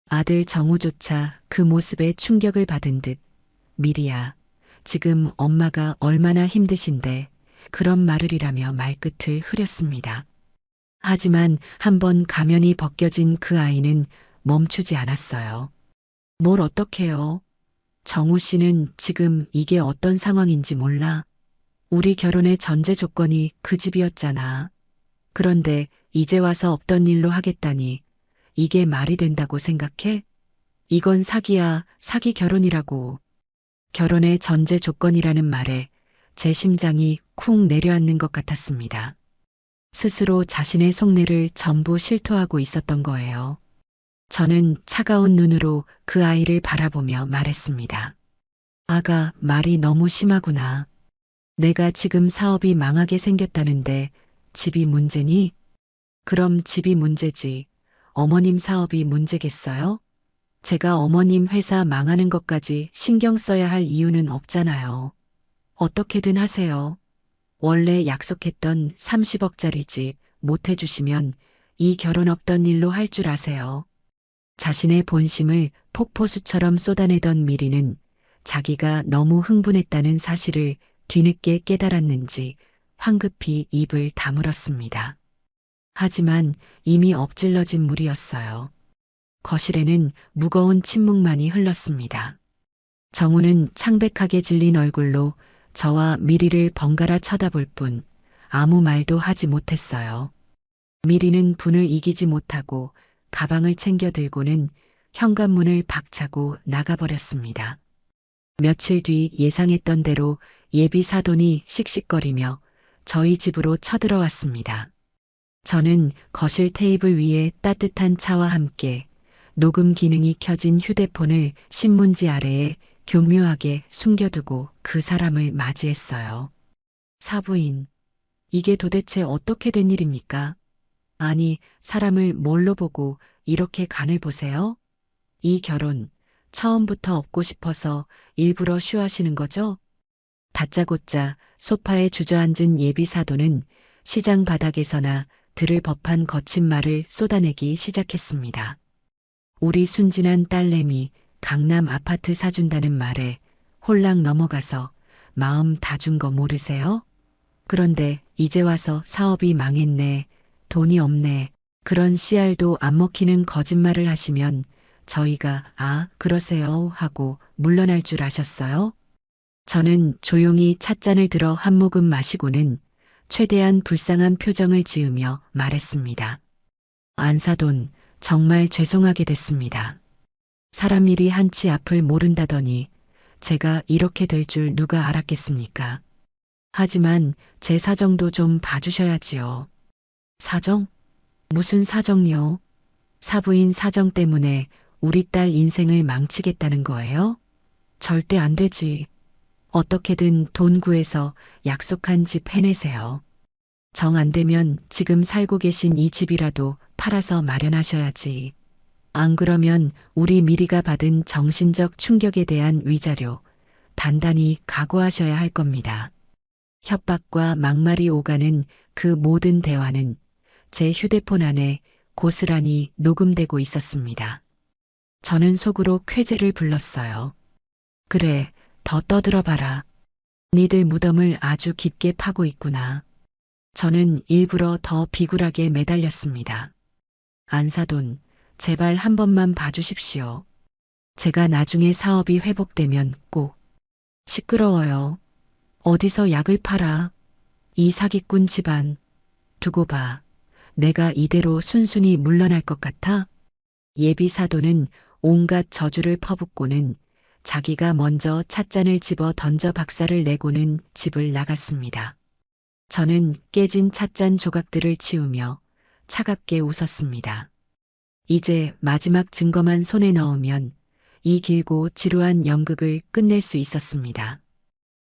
아들 정우조차 그 모습에 충격을 받은 듯 미리야, 지금 엄마가 얼마나 힘드신데 그런 말을이라며 말끝을 흐렸습니다. 하지만 한번 가면이 벗겨진 그 아이는 멈추지 않았어요. 뭘 어떡해요? 정우 씨는 지금 이게 어떤 상황인지 몰라. 우리 결혼의 전제 조건이 그 집이었잖아. 그런데 이제 와서 없던 일로 하겠다니 이게 말이 된다고 생각해? 이건 사기야, 사기 결혼이라고. 결혼의 전제 조건이라는 말에 제 심장이 쿵 내려앉는 것 같았습니다. 스스로 자신의 속내를 전부 실토하고 있었던 거예요. 저는 차가운 눈으로 그 아이를 바라보며 말했습니다. 아가, 말이 너무 심하구나. 내가 지금 사업이 망하게 생겼다는데 집이 문제니? 그럼 집이 문제지. 어머님 사업이 문제겠어요? 제가 어머님 회사 망하는 것까지 신경 써야 할 이유는 없잖아요. 어떻게든 하세요. 원래 약속했던 30억짜리 집 못 해주시면 이 결혼 없던 일로 할 줄 아세요. 자신의 본심을 폭포수처럼 쏟아내던 미리는 자기가 너무 흥분했다는 사실을 뒤늦게 깨달았는지 황급히 입을 다물었습니다. 하지만 이미 엎질러진 물이었어요. 거실에는 무거운 침묵만이 흘렀습니다. 정우는 창백하게 질린 얼굴로 저와 미리를 번갈아 쳐다볼 뿐 아무 말도 하지 못했어요. 미리는 분을 이기지 못하고 가방을 챙겨 들고는 현관문을 박차고 나가버렸습니다. 며칠 뒤 예상했던 대로 예비 사돈이 씩씩거리며 저희 집으로 쳐들어왔습니다. 저는 거실 테이블 위에 따뜻한 차와 함께 녹음 기능이 켜진 휴대폰을 신문지 아래에 교묘하게 숨겨두고 그 사람을 맞이했어요. 사부인, 이게 도대체 어떻게 된 일입니까? 아니, 사람을 뭘로 보고 이렇게 간을 보세요? 이 결혼, 처음부터 없고 싶어서 일부러 쉬하시는 거죠? 다짜고짜 소파에 주저앉은 예비 사돈은 시장 바닥에서나 들을 법한 거친 말을 쏟아내기 시작했습니다. 우리 순진한 딸내미 강남 아파트 사준다는 말에 홀랑 넘어가서 마음 다 준 거 모르세요? 그런데 이제 와서 사업이 망했네, 돈이 없네, 그런 씨알도 안 먹히는 거짓말을 하시면 저희가 아, 그러세요 하고 물러날 줄 아셨어요? 저는 조용히 찻잔을 들어 한 모금 마시고는 최대한 불쌍한 표정을 지으며 말했습니다. 안사돈, 정말 죄송하게 됐습니다. 사람 일이 한치 앞을 모른다더니 제가 이렇게 될 줄 누가 알았겠습니까? 하지만 제 사정도 좀 봐주셔야지요. 사정? 무슨 사정요? 사부인 사정 때문에 우리 딸 인생을 망치겠다는 거예요? 절대 안 되지. 어떻게든 돈 구해서 약속한 집 해내세요. 정 안 되면 지금 살고 계신 이 집이라도 팔아서 마련하셔야지. 안 그러면 우리 미리가 받은 정신적 충격에 대한 위자료 단단히 각오하셔야 할 겁니다. 협박과 막말이 오가는 그 모든 대화는 제 휴대폰 안에 고스란히 녹음되고 있었습니다. 저는 속으로 쾌재를 불렀어요. 그래, 더 떠들어봐라. 니들 무덤을 아주 깊게 파고 있구나. 저는 일부러 더 비굴하게 매달렸습니다. 안사돈, 제발 한 번만 봐주십시오. 제가 나중에 사업이 회복되면 꼭. 시끄러워요. 어디서 약을 팔아. 이 사기꾼 집안. 두고 봐. 내가 이대로 순순히 물러날 것 같아? 예비 사돈은 온갖 저주를 퍼붓고는 자기가 먼저 찻잔을 집어 던져 박살을 내고는 집을 나갔습니다. 저는 깨진 찻잔 조각들을 치우며 차갑게 웃었습니다. 이제 마지막 증거만 손에 넣으면 이 길고 지루한 연극을 끝낼 수 있었습니다.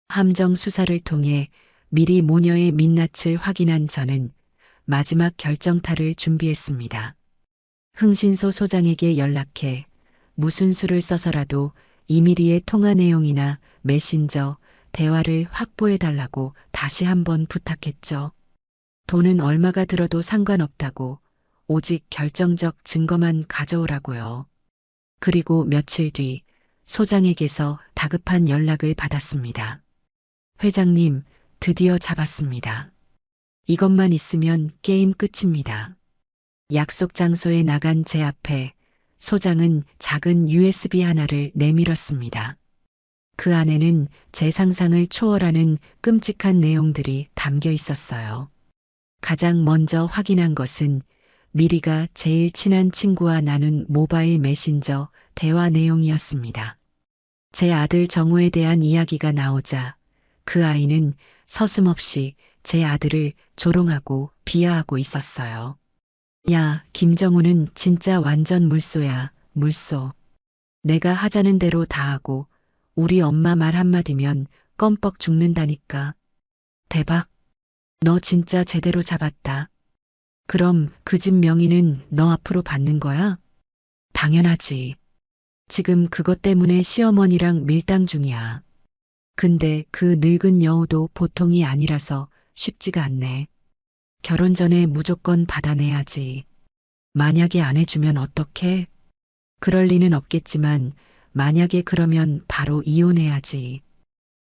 함정 수사를 통해 미리 모녀의 민낯을 확인한 저는 마지막 결정타를 준비했습니다. 흥신소 소장에게 연락해 무슨 수를 써서라도 이미리의 통화 내용이나 메신저, 대화를 확보해달라고 다시 한번 부탁했죠. 돈은 얼마가 들어도 상관없다고 오직 결정적 증거만 가져오라고요. 그리고 며칠 뒤 소장에게서 다급한 연락을 받았습니다. 회장님, 드디어 잡았습니다. 이것만 있으면 게임 끝입니다. 약속 장소에 나간 제 앞에 소장은 작은 USB 하나를 내밀었습니다. 그 안에는 제 상상을 초월하는 끔찍한 내용들이 담겨 있었어요. 가장 먼저 확인한 것은 미리가 제일 친한 친구와 나눈 모바일 메신저 대화 내용이었습니다. 제 아들 정우에 대한 이야기가 나오자 그 아이는 서슴없이 제 아들을 조롱하고 비하하고 있었어요. 야, 김정우는 진짜 완전 물소야, 물소. 내가 하자는 대로 다 하고 우리 엄마 말 한마디면 껌뻑 죽는다니까. 대박. 너 진짜 제대로 잡았다. 그럼 그 집 명의는 너 앞으로 받는 거야? 당연하지. 지금 그것 때문에 시어머니랑 밀당 중이야. 근데 그 늙은 여우도 보통이 아니라서 쉽지가 않네. 결혼 전에 무조건 받아내야지. 만약에 안 해주면 어떡해? 그럴 리는 없겠지만 만약에 그러면 바로 이혼해야지.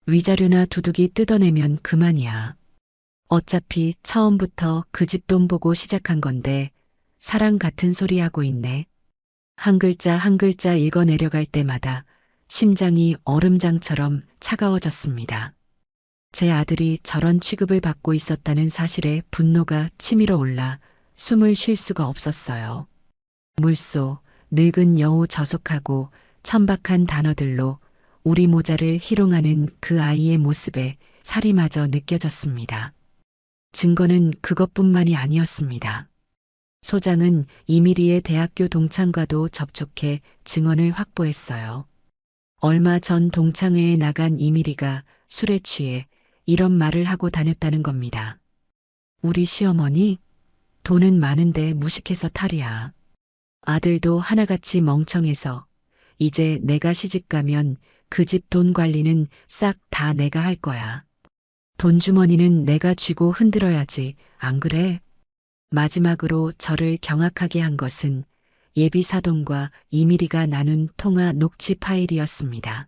위자료나 두둑이 뜯어내면 그만이야. 어차피 처음부터 그 집 돈 보고 시작한 건데 사랑 같은 소리 하고 있네. 한 글자 한 글자 읽어 내려갈 때마다 심장이 얼음장처럼 차가워졌습니다. 제 아들이 저런 취급을 받고 있었다는 사실에 분노가 치밀어 올라 숨을 쉴 수가 없었어요. 물소, 늙은 여우 저속하고 천박한 단어들로 우리 모자를 희롱하는 그 아이의 모습에 살이마저 느껴졌습니다. 증거는 그것뿐만이 아니었습니다. 소장은 이미리의 대학교 동창과도 접촉해 증언을 확보했어요. 얼마 전 동창회에 나간 이미리가 술에 취해 이런 말을 하고 다녔다는 겁니다. 우리 시어머니? 돈은 많은데 무식해서 탈이야. 아들도 하나같이 멍청해서 이제 내가 시집가면 그 집 돈 관리는 싹 다 내가 할 거야. 돈 주머니는 내가 쥐고 흔들어야지, 안 그래? 마지막으로 저를 경악하게 한 것은 예비 사돈과 이미리가 나눈 통화 녹취 파일이었습니다.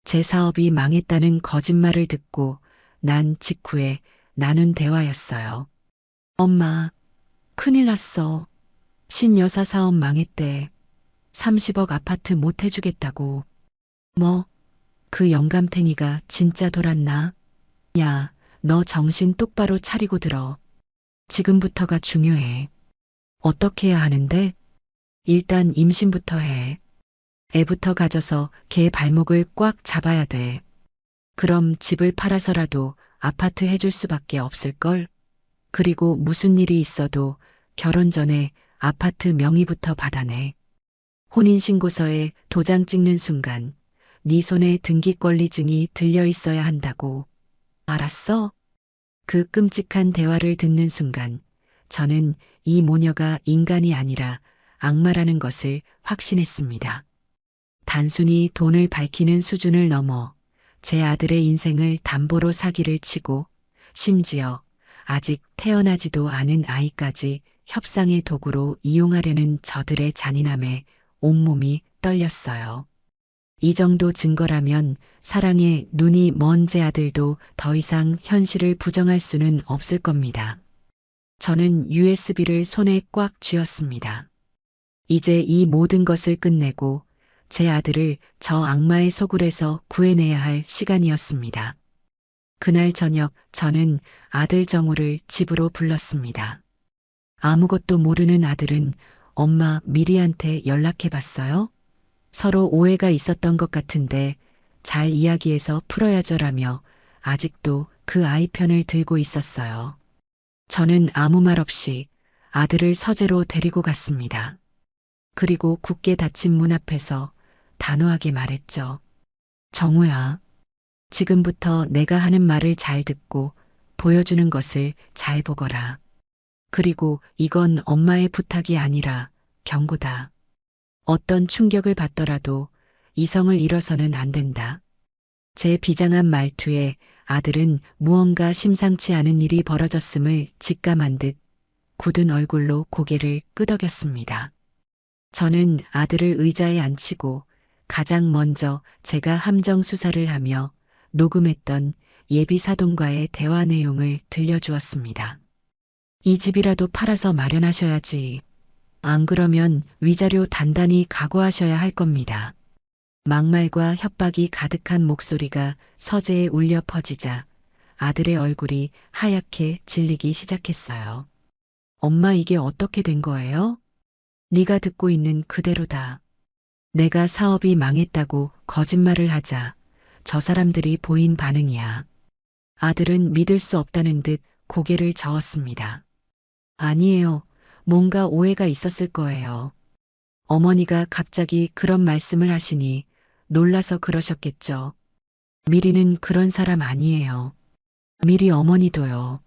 제 사업이 망했다는 거짓말을 듣고 난 직후에 나눈 대화였어요. 엄마, 큰일 났어. 신여사 사업 망했대. 30억 아파트 못 해주겠다고. 뭐, 그 영감탱이가 진짜 돌았나? 야, 너 정신 똑바로 차리고 들어. 지금부터가 중요해. 어떻게 해야 하는데? 일단 임신부터 해. 애부터 가져서 걔 발목을 꽉 잡아야 돼. 그럼 집을 팔아서라도 아파트 해줄 수밖에 없을걸? 그리고 무슨 일이 있어도 결혼 전에 아파트 명의부터 받아내. 혼인신고서에 도장 찍는 순간 네 손에 등기권리증이 들려 있어야 한다고. 알았어? 그 끔찍한 대화를 듣는 순간 저는 이 모녀가 인간이 아니라 악마라는 것을 확신했습니다. 단순히 돈을 밝히는 수준을 넘어 제 아들의 인생을 담보로 사기를 치고 심지어 아직 태어나지도 않은 아이까지 협상의 도구로 이용하려는 저들의 잔인함에 온몸이 떨렸어요. 이 정도 증거라면 사랑에 눈이 먼 제 아들도 더 이상 현실을 부정할 수는 없을 겁니다. 저는 USB를 손에 꽉 쥐었습니다. 이제 이 모든 것을 끝내고 제 아들을 저 악마의 소굴에서 구해내야 할 시간이었습니다. 그날 저녁 저는 아들 정우를 집으로 불렀습니다. 아무것도 모르는 아들은 엄마 미리한테 연락해 봤어요? 서로 오해가 있었던 것 같은데 잘 이야기해서 풀어야죠라며 아직도 그 아이 편을 들고 있었어요. 저는 아무 말 없이 아들을 서재로 데리고 갔습니다. 그리고 굳게 닫힌 문 앞에서 단호하게 말했죠. 정우야, 지금부터 내가 하는 말을 잘 듣고 보여주는 것을 잘 보거라. 그리고 이건 엄마의 부탁이 아니라 경고다. 어떤 충격을 받더라도 이성을 잃어서는 안 된다. 제 비장한 말투에 아들은 무언가 심상치 않은 일이 벌어졌음을 직감한 듯 굳은 얼굴로 고개를 끄덕였습니다. 저는 아들을 의자에 앉히고 가장 먼저 제가 함정 수사를 하며 녹음했던 예비 사돈과의 대화 내용을 들려주었습니다. 이 집이라도 팔아서 마련하셔야지. 안 그러면 위자료 단단히 각오하셔야 할 겁니다. 막말과 협박이 가득한 목소리가 서재에 울려 퍼지자 아들의 얼굴이 하얗게 질리기 시작했어요. 엄마, 이게 어떻게 된 거예요? 네가 듣고 있는 그대로다. 내가 사업이 망했다고 거짓말을 하자 저 사람들이 보인 반응이야. 아들은 믿을 수 없다는 듯 고개를 저었습니다. 아니에요. 뭔가 오해가 있었을 거예요. 어머니가 갑자기 그런 말씀을 하시니 놀라서 그러셨겠죠. 미리는 그런 사람 아니에요. 미리 어머니도요.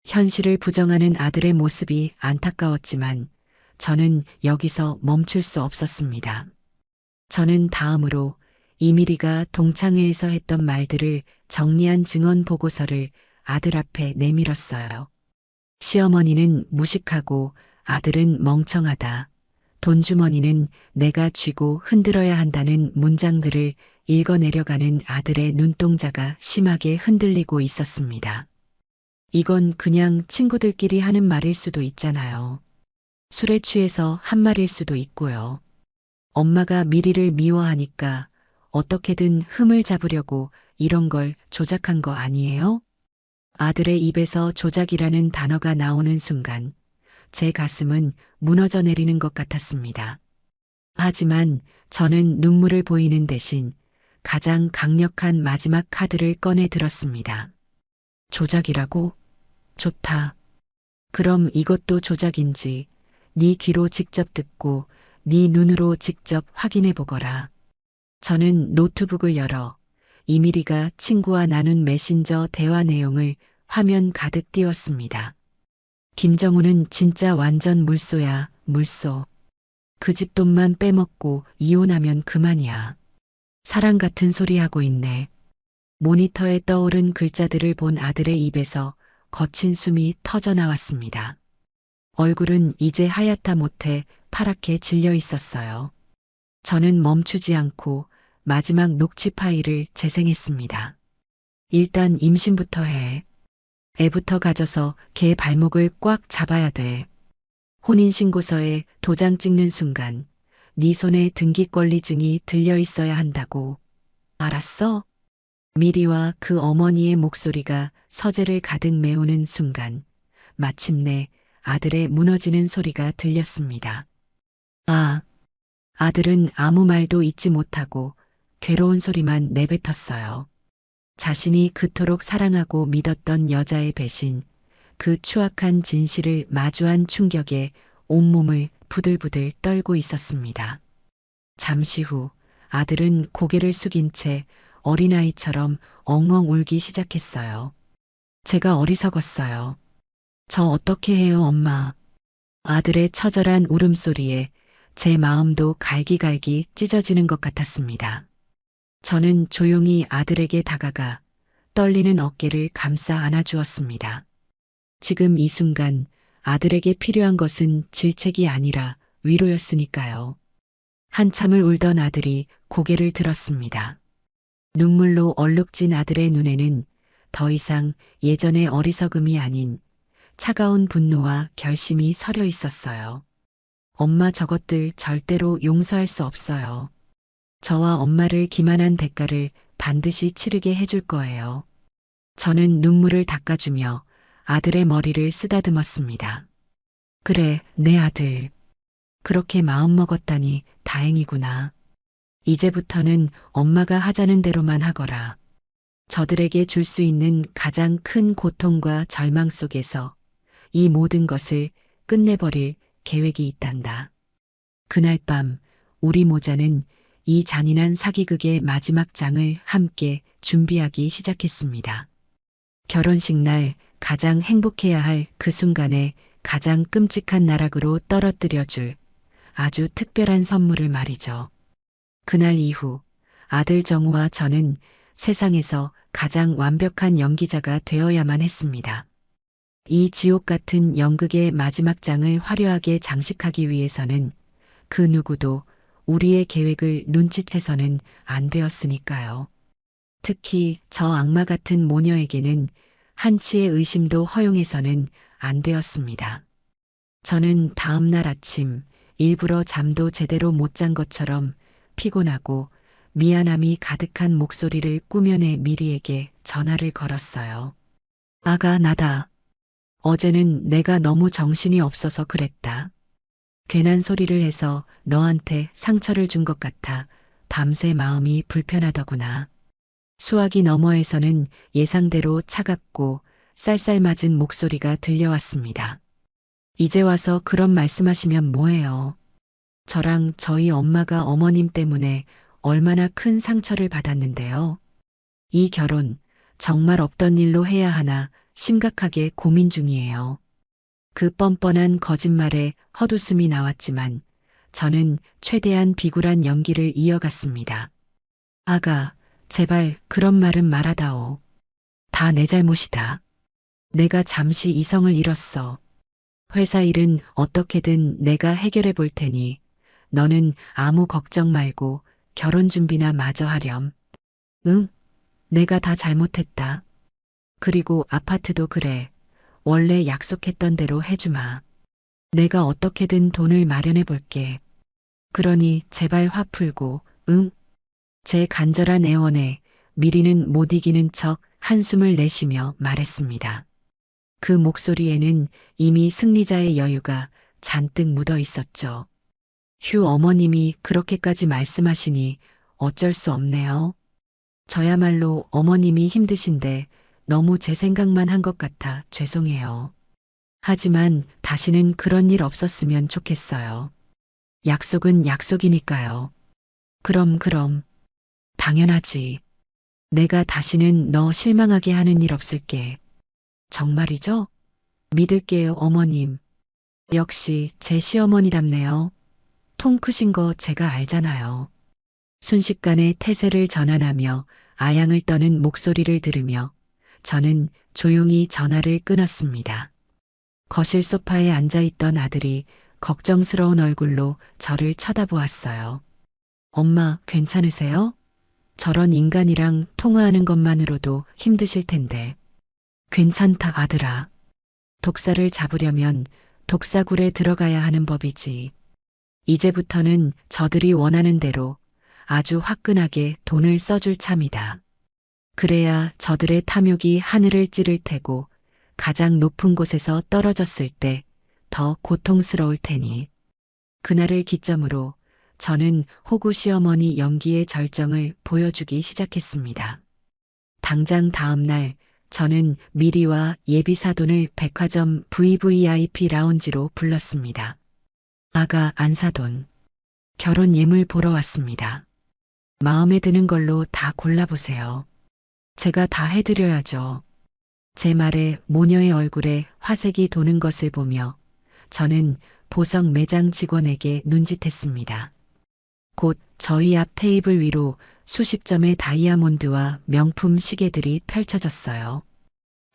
현실을 부정하는 아들의 모습이 안타까웠지만 저는 여기서 멈출 수 없었습니다. 저는 다음으로 이미리가 동창회에서 했던 말들을 정리한 증언 보고서를 아들 앞에 내밀었어요. 시어머니는 무식하고 아들은 멍청하다. 돈주머니는 내가 쥐고 흔들어야 한다는 문장들을 읽어내려가는 아들의 눈동자가 심하게 흔들리고 있었습니다. 이건 그냥 친구들끼리 하는 말일 수도 있잖아요. 술에 취해서 한 말일 수도 있고요. 엄마가 미리를 미워하니까 어떻게든 흠을 잡으려고 이런 걸 조작한 거 아니에요? 아들의 입에서 조작이라는 단어가 나오는 순간 제 가슴은 무너져 내리는 것 같았습니다. 하지만 저는 눈물을 보이는 대신 가장 강력한 마지막 카드를 꺼내 들었습니다. 조작이라고? 좋다. 그럼 이것도 조작인지 네 귀로 직접 듣고 네 눈으로 직접 확인해 보거라. 저는 노트북을 열어 이미리가 친구와 나눈 메신저 대화 내용을 화면 가득 띄웠습니다. 김정우는 진짜 완전 물소야, 물소. 그 집 돈만 빼먹고 이혼하면 그만이야. 사랑 같은 소리 하고 있네. 모니터에 떠오른 글자들을 본 아들의 입에서 거친 숨이 터져 나왔습니다. 얼굴은 이제 하얗다 못해 파랗게 질려 있었어요. 저는 멈추지 않고 마지막 녹취 파일을 재생했습니다. 일단 임신부터 해. 애부터 가져서 걔 발목을 꽉 잡아야 돼. 혼인신고서에 도장 찍는 순간 네 손에 등기권리증이 들려 있어야 한다고. 알았어? 미리와 그 어머니의 목소리가 서재를 가득 메우는 순간 마침내 아들의 무너지는 소리가 들렸습니다. 아, 아들은 아무 말도 잊지 못하고 괴로운 소리만 내뱉었어요. 자신이 그토록 사랑하고 믿었던 여자의 배신, 그 추악한 진실을 마주한 충격에 온몸을 부들부들 떨고 있었습니다. 잠시 후 아들은 고개를 숙인 채 어린아이처럼 엉엉 울기 시작했어요. 제가 어리석었어요. 저 어떻게 해요, 엄마? 아들의 처절한 울음소리에 제 마음도 갈기갈기 찢어지는 것 같았습니다. 저는 조용히 아들에게 다가가 떨리는 어깨를 감싸 안아주었습니다. 지금 이 순간 아들에게 필요한 것은 질책이 아니라 위로였으니까요. 한참을 울던 아들이 고개를 들었습니다. 눈물로 얼룩진 아들의 눈에는 더 이상 예전의 어리석음이 아닌 차가운 분노와 결심이 서려 있었어요. 엄마, 저것들 절대로 용서할 수 없어요. 저와 엄마를 기만한 대가를 반드시 치르게 해줄 거예요. 저는 눈물을 닦아주며 아들의 머리를 쓰다듬었습니다. 그래, 내 아들. 그렇게 마음먹었다니 다행이구나. 이제부터는 엄마가 하자는 대로만 하거라. 저들에게 줄 수 있는 가장 큰 고통과 절망 속에서 이 모든 것을 끝내버릴 계획이 있단다. 그날 밤 우리 모자는 이 잔인한 사기극의 마지막 장을 함께 준비하기 시작했습니다. 결혼식 날 가장 행복해야 할 그 순간에 가장 끔찍한 나락으로 떨어뜨려 줄 아주 특별한 선물을 말이죠. 그날 이후 아들 정우와 저는 세상에서 가장 완벽한 연기자가 되어야만 했습니다. 이 지옥 같은 연극의 마지막 장을 화려하게 장식하기 위해서는 그 누구도 우리의 계획을 눈치채서는 안 되었으니까요. 특히 저 악마 같은 모녀에게는 한치의 의심도 허용해서는 안 되었습니다. 저는 다음 날 아침 일부러 잠도 제대로 못 잔 것처럼 피곤하고 미안함이 가득한 목소리를 꾸며내 미리에게 전화를 걸었어요. 아가, 나다. 어제는 내가 너무 정신이 없어서 그랬다. 괜한 소리를 해서 너한테 상처를 준 것 같아 밤새 마음이 불편하더구나. 수화기 너머에서는 예상대로 차갑고 쌀쌀맞은 목소리가 들려왔습니다. 이제 와서 그런 말씀하시면 뭐해요. 저랑 저희 엄마가 어머님 때문에 얼마나 큰 상처를 받았는데요. 이 결혼 정말 없던 일로 해야 하나 심각하게 고민 중이에요. 그 뻔뻔한 거짓말에 헛웃음이 나왔지만 저는 최대한 비굴한 연기를 이어갔습니다. 아가, 제발 그런 말은 말아다오. 다 내 잘못이다. 내가 잠시 이성을 잃었어. 회사 일은 어떻게든 내가 해결해 볼 테니 너는 아무 걱정 말고 결혼 준비나 마저 하렴. 응, 내가 다 잘못했다. 그리고 아파트도 그래. 원래 약속했던 대로 해주마. 내가 어떻게든 돈을 마련해 볼게. 그러니 제발 화 풀고, 응? 제 간절한 애원에 미리는 못 이기는 척 한숨을 내쉬며 말했습니다. 그 목소리에는 이미 승리자의 여유가 잔뜩 묻어 있었죠. 휴, 어머님이 그렇게까지 말씀하시니 어쩔 수 없네요. 저야말로 어머님이 힘드신데 너무 제 생각만 한 것 같아 죄송해요. 하지만 다시는 그런 일 없었으면 좋겠어요. 약속은 약속이니까요. 그럼. 당연하지. 내가 다시는 너 실망하게 하는 일 없을게. 정말이죠? 믿을게요, 어머님. 역시 제 시어머니답네요. 통 크신 거 제가 알잖아요. 순식간에 태세를 전환하며 아양을 떠는 목소리를 들으며 저는 조용히 전화를 끊었습니다. 거실 소파에 앉아있던 아들이 걱정스러운 얼굴로 저를 쳐다보았어요. 엄마, 괜찮으세요? 저런 인간이랑 통화하는 것만으로도 힘드실 텐데. 괜찮다, 아들아. 독사를 잡으려면 독사굴에 들어가야 하는 법이지. 이제부터는 저들이 원하는 대로 아주 화끈하게 돈을 써줄 참이다. 그래야 저들의 탐욕이 하늘을 찌를 테고 가장 높은 곳에서 떨어졌을 때 더 고통스러울 테니. 그날을 기점으로 저는 호구 시어머니 연기의 절정을 보여주기 시작했습니다. 당장 다음 날 저는 미리와 예비사돈을 백화점 VVIP 라운지로 불렀습니다. 아가, 안사돈. 결혼 예물 보러 왔습니다. 마음에 드는 걸로 다 골라보세요. 제가 다 해드려야죠. 제 말에 모녀의 얼굴에 화색이 도는 것을 보며 저는 보석 매장 직원에게 눈짓했습니다. 곧 저희 앞 테이블 위로 수십 점의 다이아몬드와 명품 시계들이 펼쳐졌어요.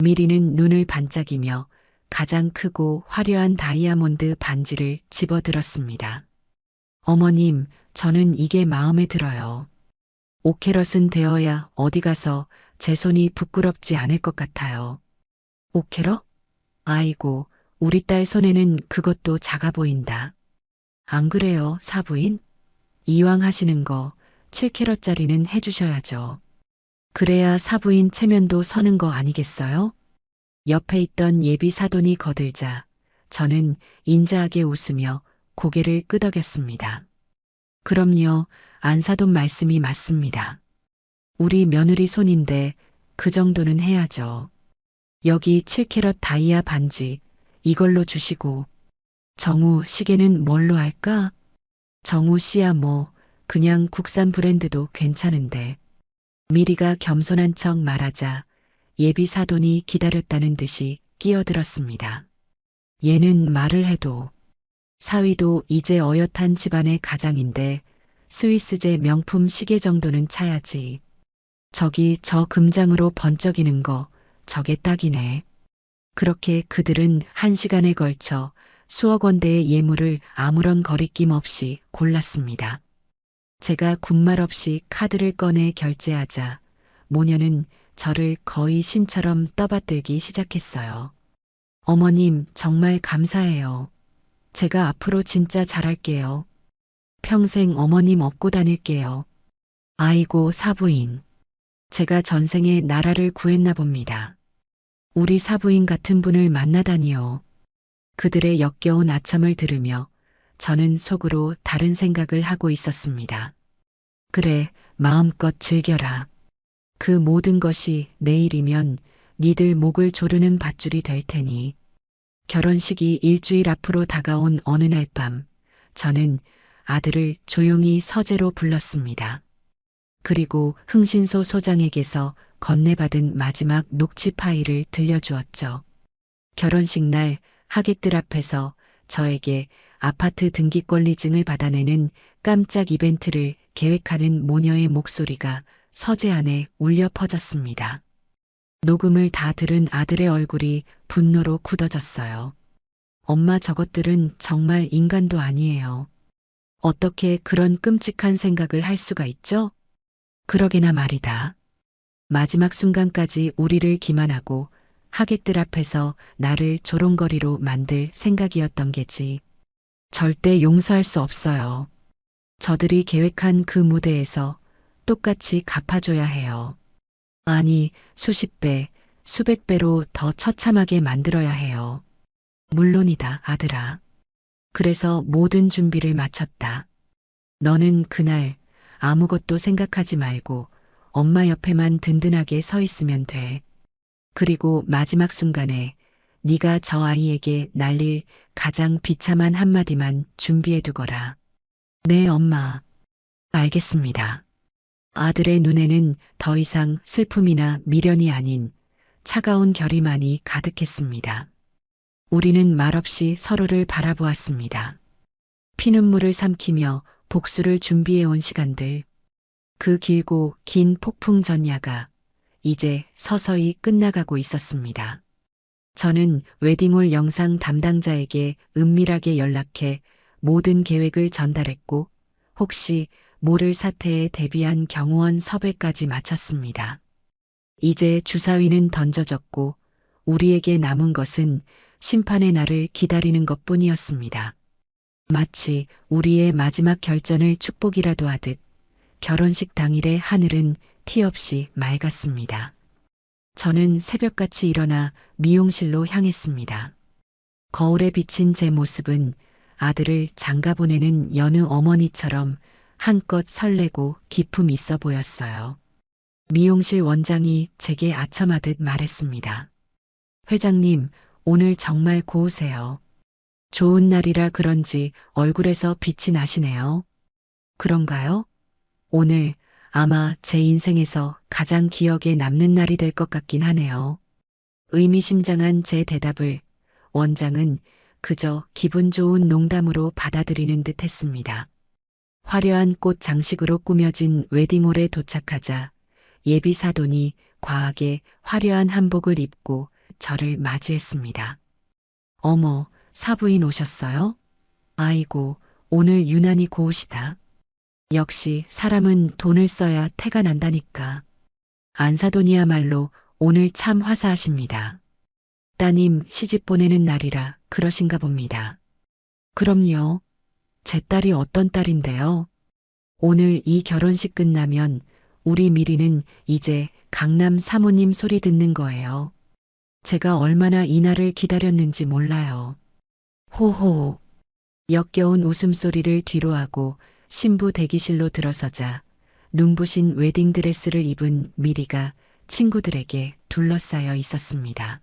미리는 눈을 반짝이며 가장 크고 화려한 다이아몬드 반지를 집어들었습니다. 어머님, 저는 이게 마음에 들어요. 5캐럿은 되어야 어디 가서 제 손이 부끄럽지 않을 것 같아요. 5캐럿? 아이고, 우리 딸 손에는 그것도 작아 보인다. 안 그래요, 사부인? 이왕 하시는 거 7캐럿짜리는 해주셔야죠. 그래야 사부인 체면도 서는 거 아니겠어요? 옆에 있던 예비 사돈이 거들자 저는 인자하게 웃으며 고개를 끄덕였습니다. 그럼요, 안사돈 말씀이 맞습니다. 우리 며느리 손인데 그 정도는 해야죠. 여기 7캐럿 다이아 반지 이걸로 주시고 정우 시계는 뭘로 할까? 정우 씨야 뭐 그냥 국산 브랜드도 괜찮은데. 미리가 겸손한 척 말하자 예비 사돈이 기다렸다는 듯이 끼어들었습니다. 얘는 말을 해도 사위도 이제 어엿한 집안의 가장인데 스위스제 명품 시계 정도는 차야지. 저기 저 금장으로 번쩍이는 거 저게 딱이네. 그렇게 그들은 1시간에 걸쳐 수억 원대의 예물을 아무런 거리낌 없이 골랐습니다. 제가 군말 없이 카드를 꺼내 결제하자 모녀는 저를 거의 신처럼 떠받들기 시작했어요. 어머님 정말 감사해요. 제가 앞으로 진짜 잘할게요. 평생 어머님 업고 다닐게요. 아이고 사부인. 제가 전생에 나라를 구했나 봅니다. 우리 사부인 같은 분을 만나다니요. 그들의 역겨운 아첨을 들으며 저는 속으로 다른 생각을 하고 있었습니다. 그래, 마음껏 즐겨라. 그 모든 것이 내일이면 니들 목을 조르는 밧줄이 될 테니. 결혼식이 일주일 앞으로 다가온 어느 날 밤, 저는 아들을 조용히 서재로 불렀습니다. 그리고 흥신소 소장에게서 건네받은 마지막 녹취 파일을 들려주었죠. 결혼식 날 하객들 앞에서 저에게 아파트 등기권리증을 받아내는 깜짝 이벤트를 계획하는 모녀의 목소리가 서재 안에 울려 퍼졌습니다. 녹음을 다 들은 아들의 얼굴이 분노로 굳어졌어요. 엄마 저것들은 정말 인간도 아니에요. 어떻게 그런 끔찍한 생각을 할 수가 있죠? 그러게나 말이다. 마지막 순간까지 우리를 기만하고 하객들 앞에서 나를 조롱거리로 만들 생각이었던 게지. 절대 용서할 수 없어요. 저들이 계획한 그 무대에서 똑같이 갚아줘야 해요. 아니, 수십 배, 수백 배로 더 처참하게 만들어야 해요. 물론이다, 아들아. 그래서 모든 준비를 마쳤다. 너는 그날 아무것도 생각하지 말고 엄마 옆에만 든든하게 서 있으면 돼. 그리고 마지막 순간에 네가 저 아이에게 날릴 가장 비참한 한마디만 준비해 두거라. 네, 엄마. 알겠습니다. 아들의 눈에는 더 이상 슬픔이나 미련이 아닌 차가운 결의만이 가득했습니다. 우리는 말없이 서로를 바라보았습니다. 피눈물을 삼키며 복수를 준비해온 시간들. 그 길고 긴 폭풍 전야가 이제 서서히 끝나가고 있었습니다. 저는 웨딩홀 영상 담당자에게 은밀하게 연락해 모든 계획을 전달했고 혹시 모를 사태에 대비한 경호원 섭외까지 마쳤습니다. 이제 주사위는 던져졌고 우리에게 남은 것은 심판의 날을 기다리는 것뿐이었습니다. 마치 우리의 마지막 결전을 축복이라도 하듯 결혼식 당일의 하늘은 티 없이 맑았습니다. 저는 새벽같이 일어나 미용실로 향했습니다. 거울에 비친 제 모습은 아들을 장가 보내는 여느 어머니처럼 한껏 설레고 기품 있어 보였어요. 미용실 원장이 제게 아첨하듯 말했습니다. 회장님, 오늘 정말 고우세요. 좋은 날이라 그런지 얼굴에서 빛이 나시네요. 그런가요? 오늘 아마 제 인생에서 가장 기억에 남는 날이 될 것 같긴 하네요. 의미심장한 제 대답을 원장은 그저 기분 좋은 농담으로 받아들이는 듯 했습니다. 화려한 꽃 장식으로 꾸며진 웨딩홀에 도착하자 예비 사돈이 과하게 화려한 한복을 입고 저를 맞이했습니다. 어머, 사부인 오셨어요? 아이고, 오늘 유난히 고우시다. 역시 사람은 돈을 써야 태가 난다니까. 안사돈이야말로 오늘 참 화사하십니다. 따님 시집 보내는 날이라 그러신가 봅니다. 그럼요. 제 딸이 어떤 딸인데요. 오늘 이 결혼식 끝나면 우리 미리는 이제 강남 사모님 소리 듣는 거예요. 제가 얼마나 이 날을 기다렸는지 몰라요. 호호. 역겨운 웃음소리를 뒤로하고 신부 대기실로 들어서자 눈부신 웨딩드레스를 입은 미리가 친구들에게 둘러싸여 있었습니다.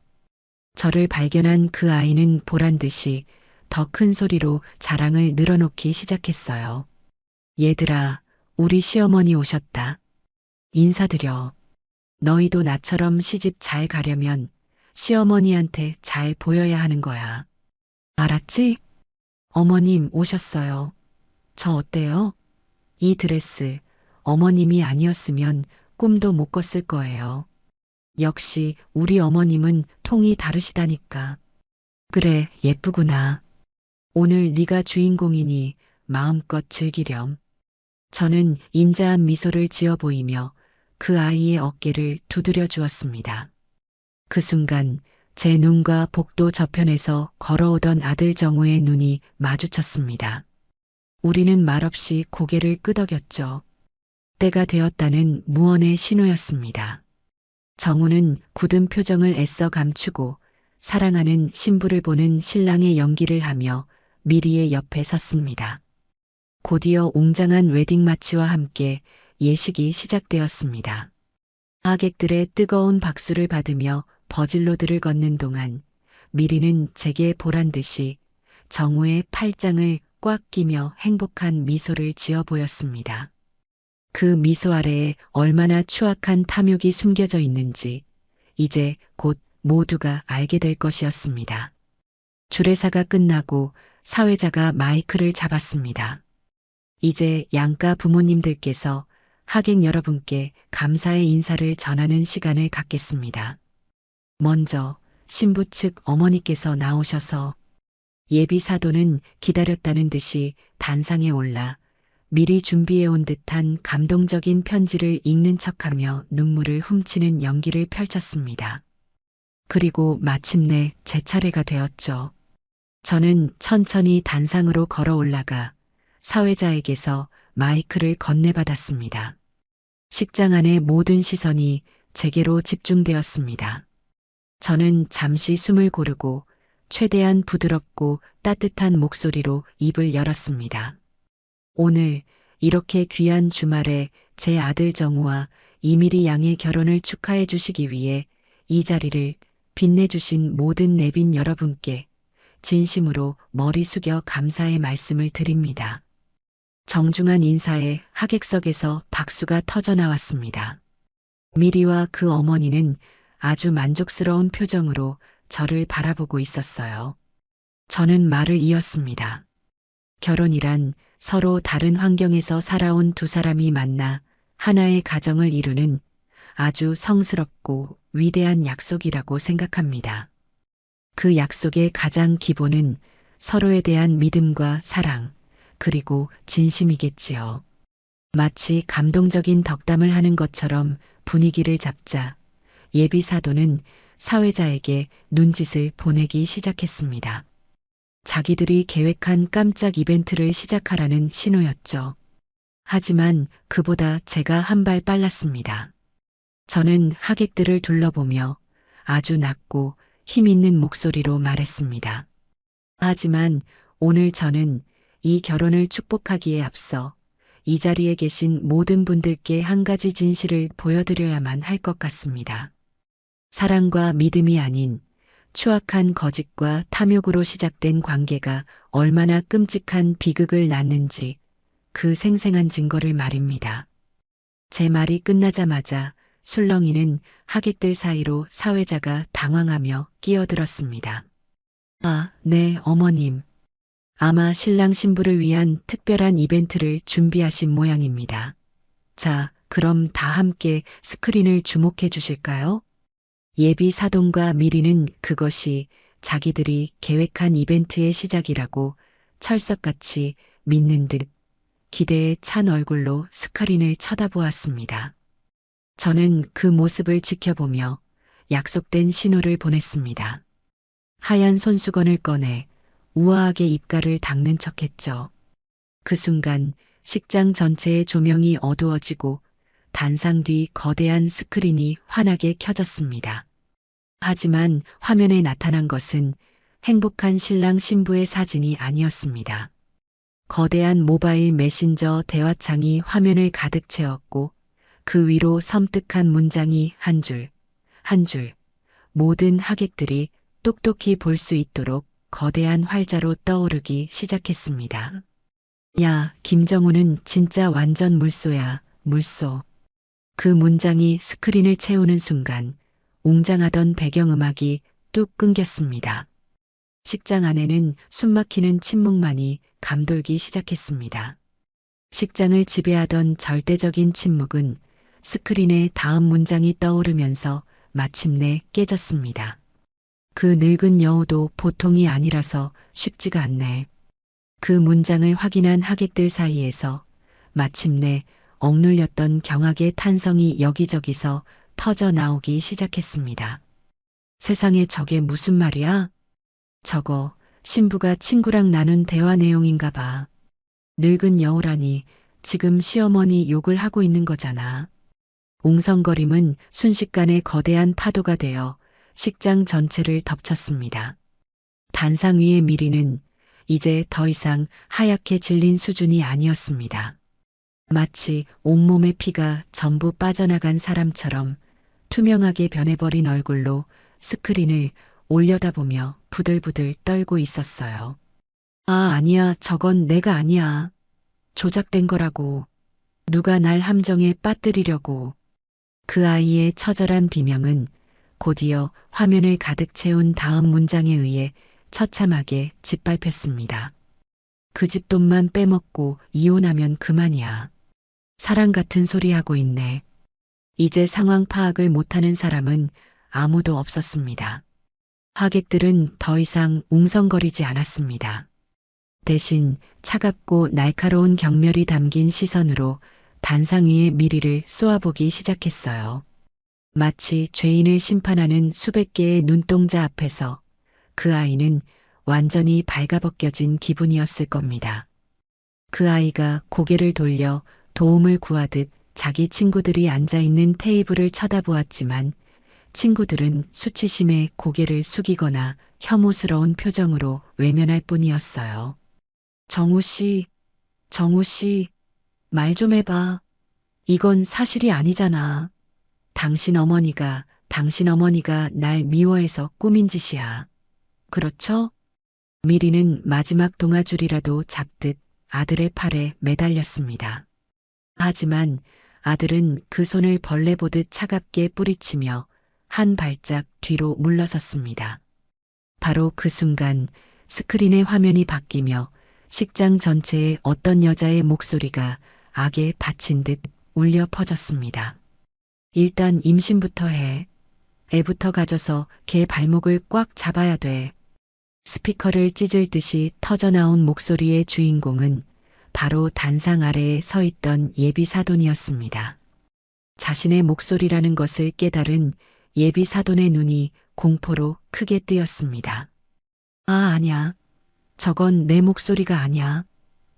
저를 발견한 그 아이는 보란 듯이 더 큰 소리로 자랑을 늘어놓기 시작했어요. 얘들아, 우리 시어머니 오셨다. 인사드려. 너희도 나처럼 시집 잘 가려면 시어머니한테 잘 보여야 하는 거야. 알았지? 어머님 오셨어요. 저 어때요? 이 드레스 어머님이 아니었으면 꿈도 못 꿨을 거예요. 역시 우리 어머님은 통이 다르시다니까. 그래, 예쁘구나. 오늘 네가 주인공이니 마음껏 즐기렴. 저는 인자한 미소를 지어 보이며 그 아이의 어깨를 두드려 주었습니다. 그 순간 제 눈과 복도 저편에서 걸어오던 아들 정우의 눈이 마주쳤습니다. 우리는 말없이 고개를 끄덕였죠. 때가 되었다는 무언의 신호였습니다. 정우는 굳은 표정을 애써 감추고 사랑하는 신부를 보는 신랑의 연기를 하며 미리의 옆에 섰습니다. 곧이어 웅장한 웨딩 마치와 함께 예식이 시작되었습니다. 하객들의 뜨거운 박수를 받으며 버질로드를 걷는 동안 미리는 제게 보란 듯이 정우의 팔짱을 꽉 끼며 행복한 미소를 지어 보였습니다. 그 미소 아래에 얼마나 추악한 탐욕이 숨겨져 있는지 이제 곧 모두가 알게 될 것이었습니다. 주례사가 끝나고 사회자가 마이크를 잡았습니다. 이제 양가 부모님들께서 하객 여러분께 감사의 인사를 전하는 시간을 갖겠습니다. 먼저 신부 측 어머니께서 나오셔서 예비 사도는 기다렸다는 듯이 단상에 올라 미리 준비해온 듯한 감동적인 편지를 읽는 척하며 눈물을 훔치는 연기를 펼쳤습니다. 그리고 마침내 제 차례가 되었죠. 저는 천천히 단상으로 걸어 올라가 사회자에게서 마이크를 건네받았습니다. 식장 안의 모든 시선이 제게로 집중되었습니다. 저는 잠시 숨을 고르고 최대한 부드럽고 따뜻한 목소리로 입을 열었습니다. 오늘 이렇게 귀한 주말에 제 아들 정우와 이미리 양의 결혼을 축하해 주시기 위해 이 자리를 빛내주신 모든 내빈 여러분께 진심으로 머리 숙여 감사의 말씀을 드립니다. 정중한 인사에 하객석에서 박수가 터져 나왔습니다. 미리와 그 어머니는 아주 만족스러운 표정으로 저를 바라보고 있었어요. 저는 말을 이었습니다. 결혼이란 서로 다른 환경에서 살아온 두 사람이 만나 하나의 가정을 이루는 아주 성스럽고 위대한 약속이라고 생각합니다. 그 약속의 가장 기본은 서로에 대한 믿음과 사랑, 그리고 진심이겠지요. 마치 감동적인 덕담을 하는 것처럼 분위기를 잡자 예비 사도는 사회자에게 눈짓을 보내기 시작했습니다. 자기들이 계획한 깜짝 이벤트를 시작하라는 신호였죠. 하지만 그보다 제가 한 발 빨랐습니다. 저는 하객들을 둘러보며 아주 낮고 힘 있는 목소리로 말했습니다. 하지만 오늘 저는 이 결혼을 축복하기에 앞서 이 자리에 계신 모든 분들께 한 가지 진실을 보여드려야만 할 것 같습니다. 사랑과 믿음이 아닌 추악한 거짓과 탐욕으로 시작된 관계가 얼마나 끔찍한 비극을 낳는지 그 생생한 증거를 말입니다. 제 말이 끝나자마자 술렁이는 하객들 사이로 사회자가 당황하며 끼어들었습니다. 아, 네, 어머님. 아마 신랑 신부를 위한 특별한 이벤트를 준비하신 모양입니다. 자, 그럼 다 함께 스크린을 주목해 주실까요? 예비 사돈과 미리는 그것이 자기들이 계획한 이벤트의 시작이라고 철석같이 믿는 듯 기대에 찬 얼굴로 스크린을 쳐다보았습니다. 저는 그 모습을 지켜보며 약속된 신호를 보냈습니다. 하얀 손수건을 꺼내 우아하게 입가를 닦는 척했죠. 그 순간 식장 전체의 조명이 어두워지고 단상 뒤 거대한 스크린이 환하게 켜졌습니다. 하지만 화면에 나타난 것은 행복한 신랑 신부의 사진이 아니었습니다. 거대한 모바일 메신저 대화창이 화면을 가득 채웠고 그 위로 섬뜩한 문장이 한 줄, 한 줄, 모든 하객들이 똑똑히 볼 수 있도록 거대한 활자로 떠오르기 시작했습니다. 야, 김정우는 진짜 완전 물소야, 물소. 그 문장이 스크린을 채우는 순간 웅장하던 배경음악이 뚝 끊겼습니다. 식장 안에는 숨막히는 침묵만이 감돌기 시작했습니다. 식장을 지배하던 절대적인 침묵은 스크린에 다음 문장이 떠오르면서 마침내 깨졌습니다. 그 늙은 여우도 보통이 아니라서 쉽지가 않네. 그 문장을 확인한 하객들 사이에서 마침내 억눌렸던 경악의 탄성이 여기저기서 터져 나오기 시작했습니다. 세상에 저게 무슨 말이야? 저거 신부가 친구랑 나눈 대화 내용인가 봐. 늙은 여우라니 지금 시어머니 욕을 하고 있는 거잖아. 웅성거림은 순식간에 거대한 파도가 되어 식장 전체를 덮쳤습니다. 단상 위의 미리는 이제 더 이상 하얗게 질린 수준이 아니었습니다. 마치 온몸의 피가 전부 빠져나간 사람처럼 투명하게 변해버린 얼굴로 스크린을 올려다보며 부들부들 떨고 있었어요. 아, 아니야. 저건 내가 아니야. 조작된 거라고. 누가 날 함정에 빠뜨리려고. 그 아이의 처절한 비명은 곧이어 화면을 가득 채운 다음 문장에 의해 처참하게 짓밟혔습니다. 그 집 돈만 빼먹고 이혼하면 그만이야. 사랑 같은 소리 하고 있네. 이제 상황 파악을 못하는 사람은 아무도 없었습니다. 하객들은 더 이상 웅성거리지 않았습니다. 대신 차갑고 날카로운 경멸이 담긴 시선으로 단상 위의 미리를 쏘아보기 시작했어요. 마치 죄인을 심판하는 수백 개의 눈동자 앞에서 그 아이는 완전히 발가벗겨진 기분이었을 겁니다. 그 아이가 고개를 돌려 도움을 구하듯 자기 친구들이 앉아있는 테이블을 쳐다보았지만 친구들은 수치심에 고개를 숙이거나 혐오스러운 표정으로 외면할 뿐이었어요. 정우 씨, 말 좀 해봐. 이건 사실이 아니잖아. 당신 어머니가 날 미워해서 꾸민 짓이야. 그렇죠? 미리는 마지막 동아줄이라도 잡듯 아들의 팔에 매달렸습니다. 하지만 아들은 그 손을 벌레 보듯 차갑게 뿌리치며 한 발짝 뒤로 물러섰습니다. 바로 그 순간 스크린의 화면이 바뀌며 식장 전체에 어떤 여자의 목소리가 악에 받친 듯 울려 퍼졌습니다. 일단 임신부터 해. 애부터 가져서 걔 발목을 꽉 잡아야 돼. 스피커를 찢을 듯이 터져나온 목소리의 주인공은 바로 단상 아래에 서 있던 예비 사돈이었습니다. 자신의 목소리라는 것을 깨달은 예비 사돈의 눈이 공포로 크게 뜨였습니다. 아, 아니야. 저건 내 목소리가 아니야.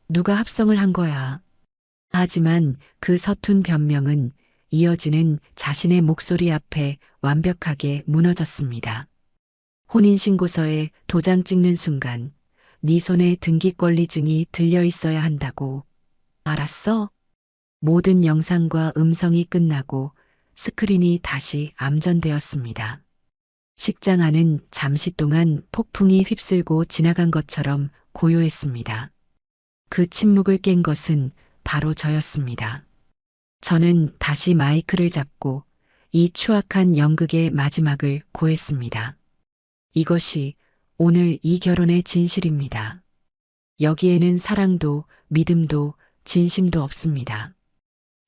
누가 합성을 한 거야. 하지만 그 서툰 변명은 이어지는 자신의 목소리 앞에 완벽하게 무너졌습니다. 혼인신고서에 도장 찍는 순간 네 손에 등기권리증이 들려 있어야 한다고. 알았어? 모든 영상과 음성이 끝나고 스크린이 다시 암전되었습니다. 식장 안은 잠시 동안 폭풍이 휩쓸고 지나간 것처럼 고요했습니다. 그 침묵을 깬 것은 바로 저였습니다. 저는 다시 마이크를 잡고 이 추악한 연극의 마지막을 고했습니다. 이것이 오늘 이 결혼의 진실입니다. 여기에는 사랑도 믿음도 진심도 없습니다.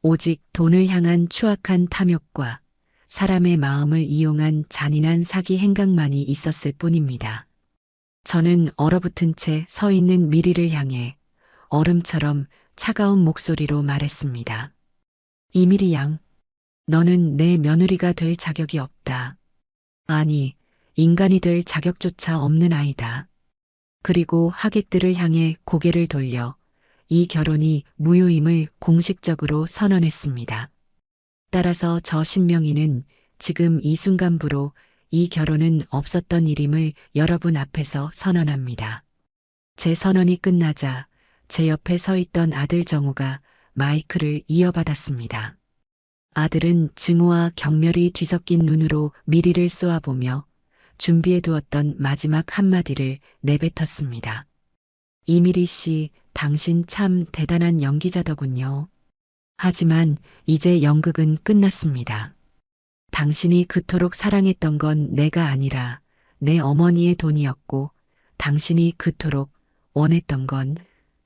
오직 돈을 향한 추악한 탐욕과 사람의 마음을 이용한 잔인한 사기 행각만이 있었을 뿐입니다. 저는 얼어붙은 채 서 있는 미리를 향해 얼음처럼 차가운 목소리로 말했습니다. 이미리 양, 너는 내 며느리가 될 자격이 없다. 아니, 인간이 될 자격조차 없는 아이다. 그리고 하객들을 향해 고개를 돌려 이 결혼이 무효임을 공식적으로 선언했습니다. 따라서 저 신명희는 지금 이 순간부로 이 결혼은 없었던 일임을 여러분 앞에서 선언합니다. 제 선언이 끝나자 제 옆에 서 있던 아들 정우가 마이크를 이어받았습니다. 아들은 증오와 경멸이 뒤섞인 눈으로 미리를 쏘아보며 준비해두었던 마지막 한마디를 내뱉었습니다. 이미리 씨, 당신 참 대단한 연기자더군요. 하지만 이제 연극은 끝났습니다. 당신이 그토록 사랑했던 건 내가 아니라 내 어머니의 돈이었고, 당신이 그토록 원했던 건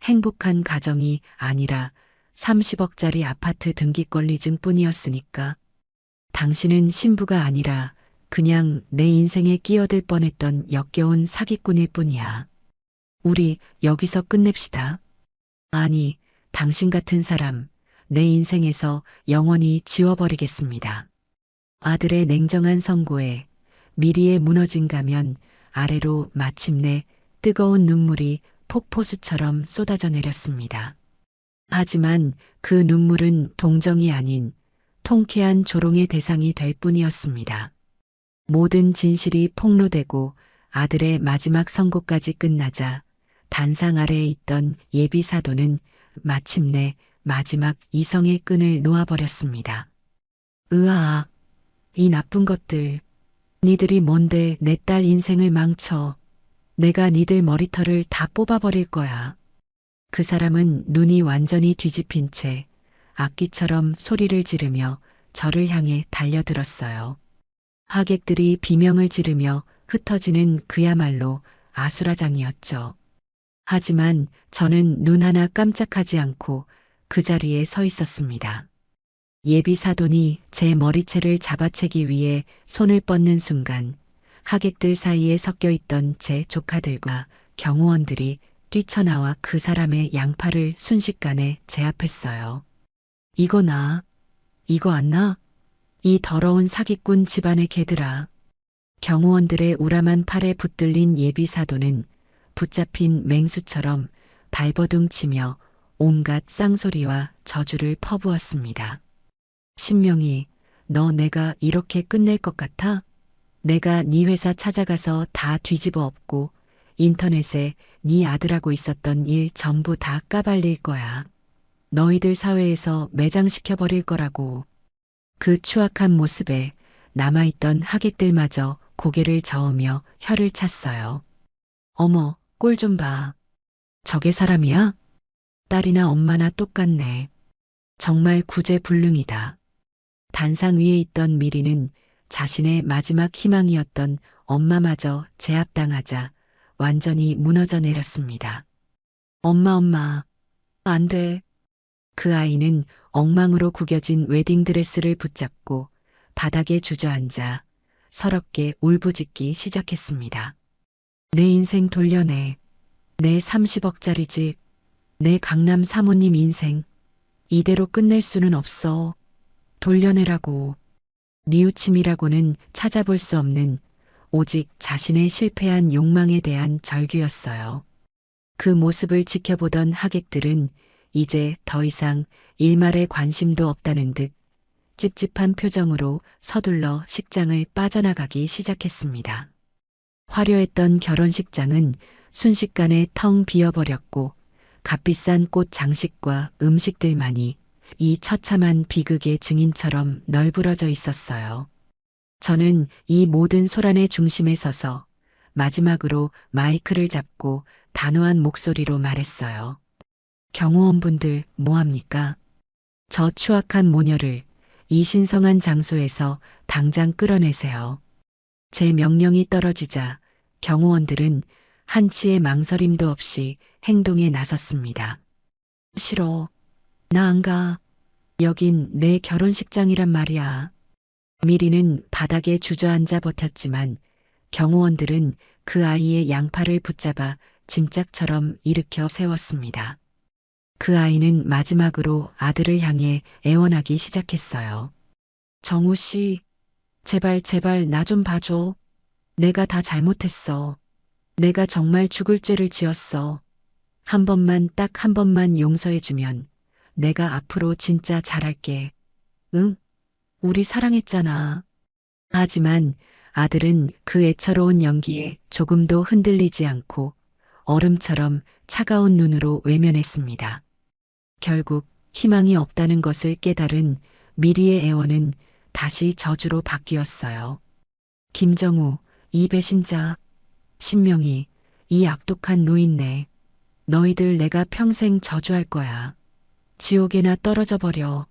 행복한 가정이 아니라 30억짜리 아파트 등기권리증 뿐이었으니까. 당신은 신부가 아니라 그냥 내 인생에 끼어들 뻔했던 역겨운 사기꾼일 뿐이야. 우리 여기서 끝냅시다. 아니, 당신 같은 사람, 내 인생에서 영원히 지워버리겠습니다. 아들의 냉정한 선고에 미리의 무너진 가면 아래로 마침내 뜨거운 눈물이 폭포수처럼 쏟아져 내렸습니다. 하지만 그 눈물은 동정이 아닌 통쾌한 조롱의 대상이 될 뿐이었습니다. 모든 진실이 폭로되고 아들의 마지막 선고까지 끝나자 단상 아래에 있던 예비 사도는 마침내 마지막 이성의 끈을 놓아버렸습니다. 으아, 이 나쁜 것들. 니들이 뭔데 내 딸 인생을 망쳐. 내가 니들 머리털을 다 뽑아버릴 거야. 그 사람은 눈이 완전히 뒤집힌 채 악기처럼 소리를 지르며 저를 향해 달려들었어요. 하객들이 비명을 지르며 흩어지는 그야말로 아수라장이었죠. 하지만 저는 눈 하나 깜짝하지 않고 그 자리에 서 있었습니다. 예비 사돈이 제 머리채를 잡아채기 위해 손을 뻗는 순간 하객들 사이에 섞여 있던 제 조카들과 경호원들이 뛰쳐나와 그 사람의 양팔을 순식간에 제압했어요. 이거 나? 이거 안 나? 이 더러운 사기꾼 집안의 개들아. 경호원들의 우람한 팔에 붙들린 예비 사도는 붙잡힌 맹수처럼 발버둥 치며 온갖 쌍소리와 저주를 퍼부었습니다. 신명이, 너 내가 이렇게 끝낼 것 같아? 내가 네 회사 찾아가서 다 뒤집어 엎고 인터넷에 네 아들하고 있었던 일 전부 다 까발릴 거야. 너희들 사회에서 매장시켜버릴 거라고. 그 추악한 모습에 남아있던 하객들마저 고개를 저으며 혀를 찼어요. 어머, 꼴 좀 봐. 저게 사람이야? 딸이나 엄마나 똑같네. 정말 구제불능이다. 단상 위에 있던 미리는 자신의 마지막 희망이었던 엄마마저 제압당하자 완전히 무너져 내렸습니다. 엄마, 안 돼. 그 아이는 엉망으로 구겨진 웨딩드레스를 붙잡고 바닥에 주저앉아 서럽게 울부짖기 시작했습니다. 내 인생 돌려내. 내 30억짜리 집, 내 강남 사모님 인생. 이대로 끝낼 수는 없어. 돌려내라고. 뉘우침이라고는 찾아볼 수 없는 오직 자신의 실패한 욕망에 대한 절규였어요. 그 모습을 지켜보던 하객들은 이제 더 이상 일말의 관심도 없다는 듯 찝찝한 표정으로 서둘러 식장을 빠져나가기 시작했습니다. 화려했던 결혼식장은 순식간에 텅 비어버렸고 값비싼 꽃 장식과 음식들만이 이 처참한 비극의 증인처럼 널브러져 있었어요. 저는 이 모든 소란의 중심에 서서 마지막으로 마이크를 잡고 단호한 목소리로 말했어요. 경호원분들 뭐합니까? 저 추악한 모녀를 이 신성한 장소에서 당장 끌어내세요. 제 명령이 떨어지자 경호원들은 한치의 망설임도 없이 행동에 나섰습니다. 싫어. 나 안 가. 여긴 내 결혼식장이란 말이야. 미리는 바닥에 주저앉아 버텼지만 경호원들은 그 아이의 양팔을 붙잡아 짐짝처럼 일으켜 세웠습니다. 그 아이는 마지막으로 아들을 향해 애원하기 시작했어요. 정우 씨, 제발 나 좀 봐줘. 내가 다 잘못했어. 내가 정말 죽을 죄를 지었어. 한 번만 딱 한 번만 용서해주면 내가 앞으로 진짜 잘할게. 응? 우리 사랑했잖아. 하지만 아들은 그 애처로운 연기에 조금도 흔들리지 않고 얼음처럼 차가운 눈으로 외면했습니다. 결국 희망이 없다는 것을 깨달은 미리의 애원은 다시 저주로 바뀌었어요. 김정우, 이 배신자, 신명희, 이 악독한 노인네, 너희들 내가 평생 저주할 거야. 지옥에나 떨어져 버려.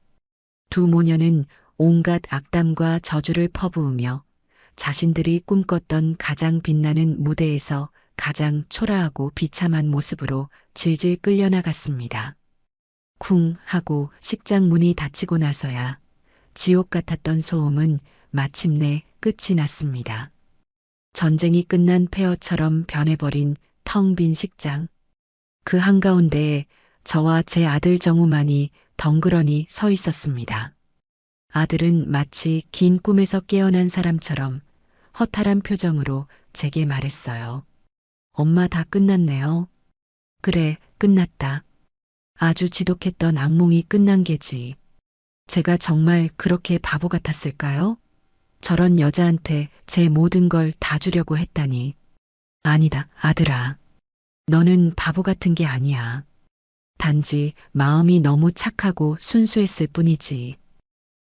두 모녀는 온갖 악담과 저주를 퍼부으며 자신들이 꿈꿨던 가장 빛나는 무대에서 가장 초라하고 비참한 모습으로 질질 끌려나갔습니다. 쿵 하고 식장 문이 닫히고 나서야 지옥 같았던 소음은 마침내 끝이 났습니다. 전쟁이 끝난 폐허처럼 변해버린 텅 빈 식장. 그 한가운데에 저와 제 아들 정우만이 덩그러니 서 있었습니다. 아들은 마치 긴 꿈에서 깨어난 사람처럼 허탈한 표정으로 제게 말했어요. 엄마 다 끝났네요. 그래, 끝났다. 아주 지독했던 악몽이 끝난 게지. 제가 정말 그렇게 바보 같았을까요? 저런 여자한테 제 모든 걸 다 주려고 했다니. 아니다, 아들아. 너는 바보 같은 게 아니야. 단지 마음이 너무 착하고 순수했을 뿐이지.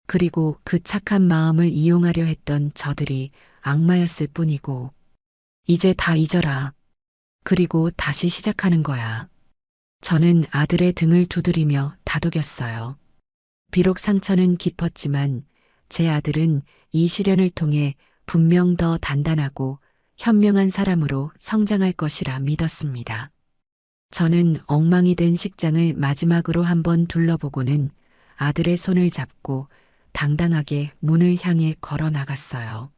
그리고 그 착한 마음을 이용하려 했던 저들이 악마였을 뿐이고. 이제 다 잊어라. 그리고 다시 시작하는 거야. 저는 아들의 등을 두드리며 다독였어요. 비록 상처는 깊었지만 제 아들은 이 시련을 통해 분명 더 단단하고 현명한 사람으로 성장할 것이라 믿었습니다. 저는 엉망이 된 식장을 마지막으로 한번 둘러보고는 아들의 손을 잡고 당당하게 문을 향해 걸어 나갔어요.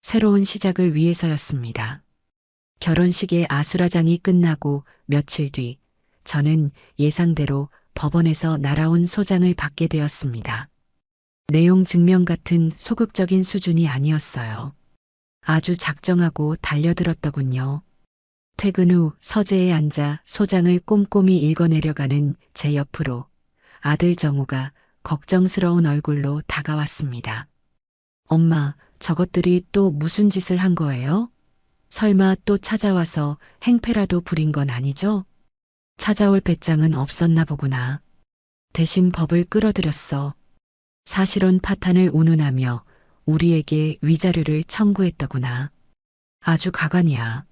새로운 시작을 위해서였습니다. 결혼식의 아수라장이 끝나고 며칠 뒤 저는 예상대로 법원에서 날아온 소장을 받게 되었습니다. 내용 증명 같은 소극적인 수준이 아니었어요. 아주 작정하고 달려들었더군요. 퇴근 후 서재에 앉아 소장을 꼼꼼히 읽어내려가는 제 옆으로 아들 정우가 걱정스러운 얼굴로 다가왔습니다. 엄마, 저것들이 또 무슨 짓을 한 거예요? 설마 또 찾아와서 행패라도 부린 건 아니죠? 찾아올 배짱은 없었나 보구나. 대신 법을 끌어들였어. 사실혼 파탄을 운운하며 우리에게 위자료를 청구했더구나. 아주 가관이야.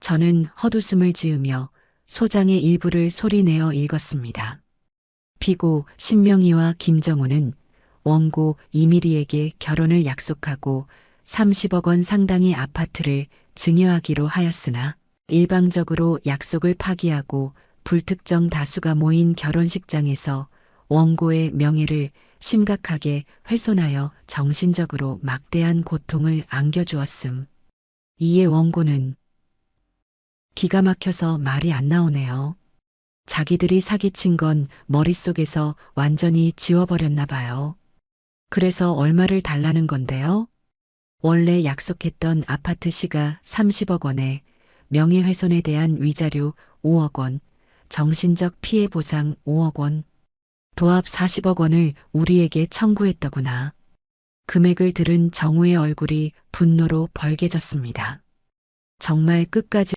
저는 헛웃음을 지으며 소장의 일부를 소리내어 읽었습니다. 피고 신명희와 김정우는 원고 이미리에게 결혼을 약속하고 30억 원 상당의 아파트를 증여하기로 하였으나 일방적으로 약속을 파기하고 불특정 다수가 모인 결혼식장에서 원고의 명예를 심각하게 훼손하여 정신적으로 막대한 고통을 안겨주었음. 이에 원고는 기가 막혀서 말이 안 나오네요. 자기들이 사기친 건 머릿속에서 완전히 지워버렸나 봐요. 그래서 얼마를 달라는 건데요? 원래 약속했던 아파트 시가 30억 원에 명예훼손에 대한 위자료 5억 원, 정신적 피해 보상 5억 원, 도합 40억 원을 우리에게 청구했더구나. 금액을 들은 정우의 얼굴이 분노로 벌개졌습니다. 정말 끝까지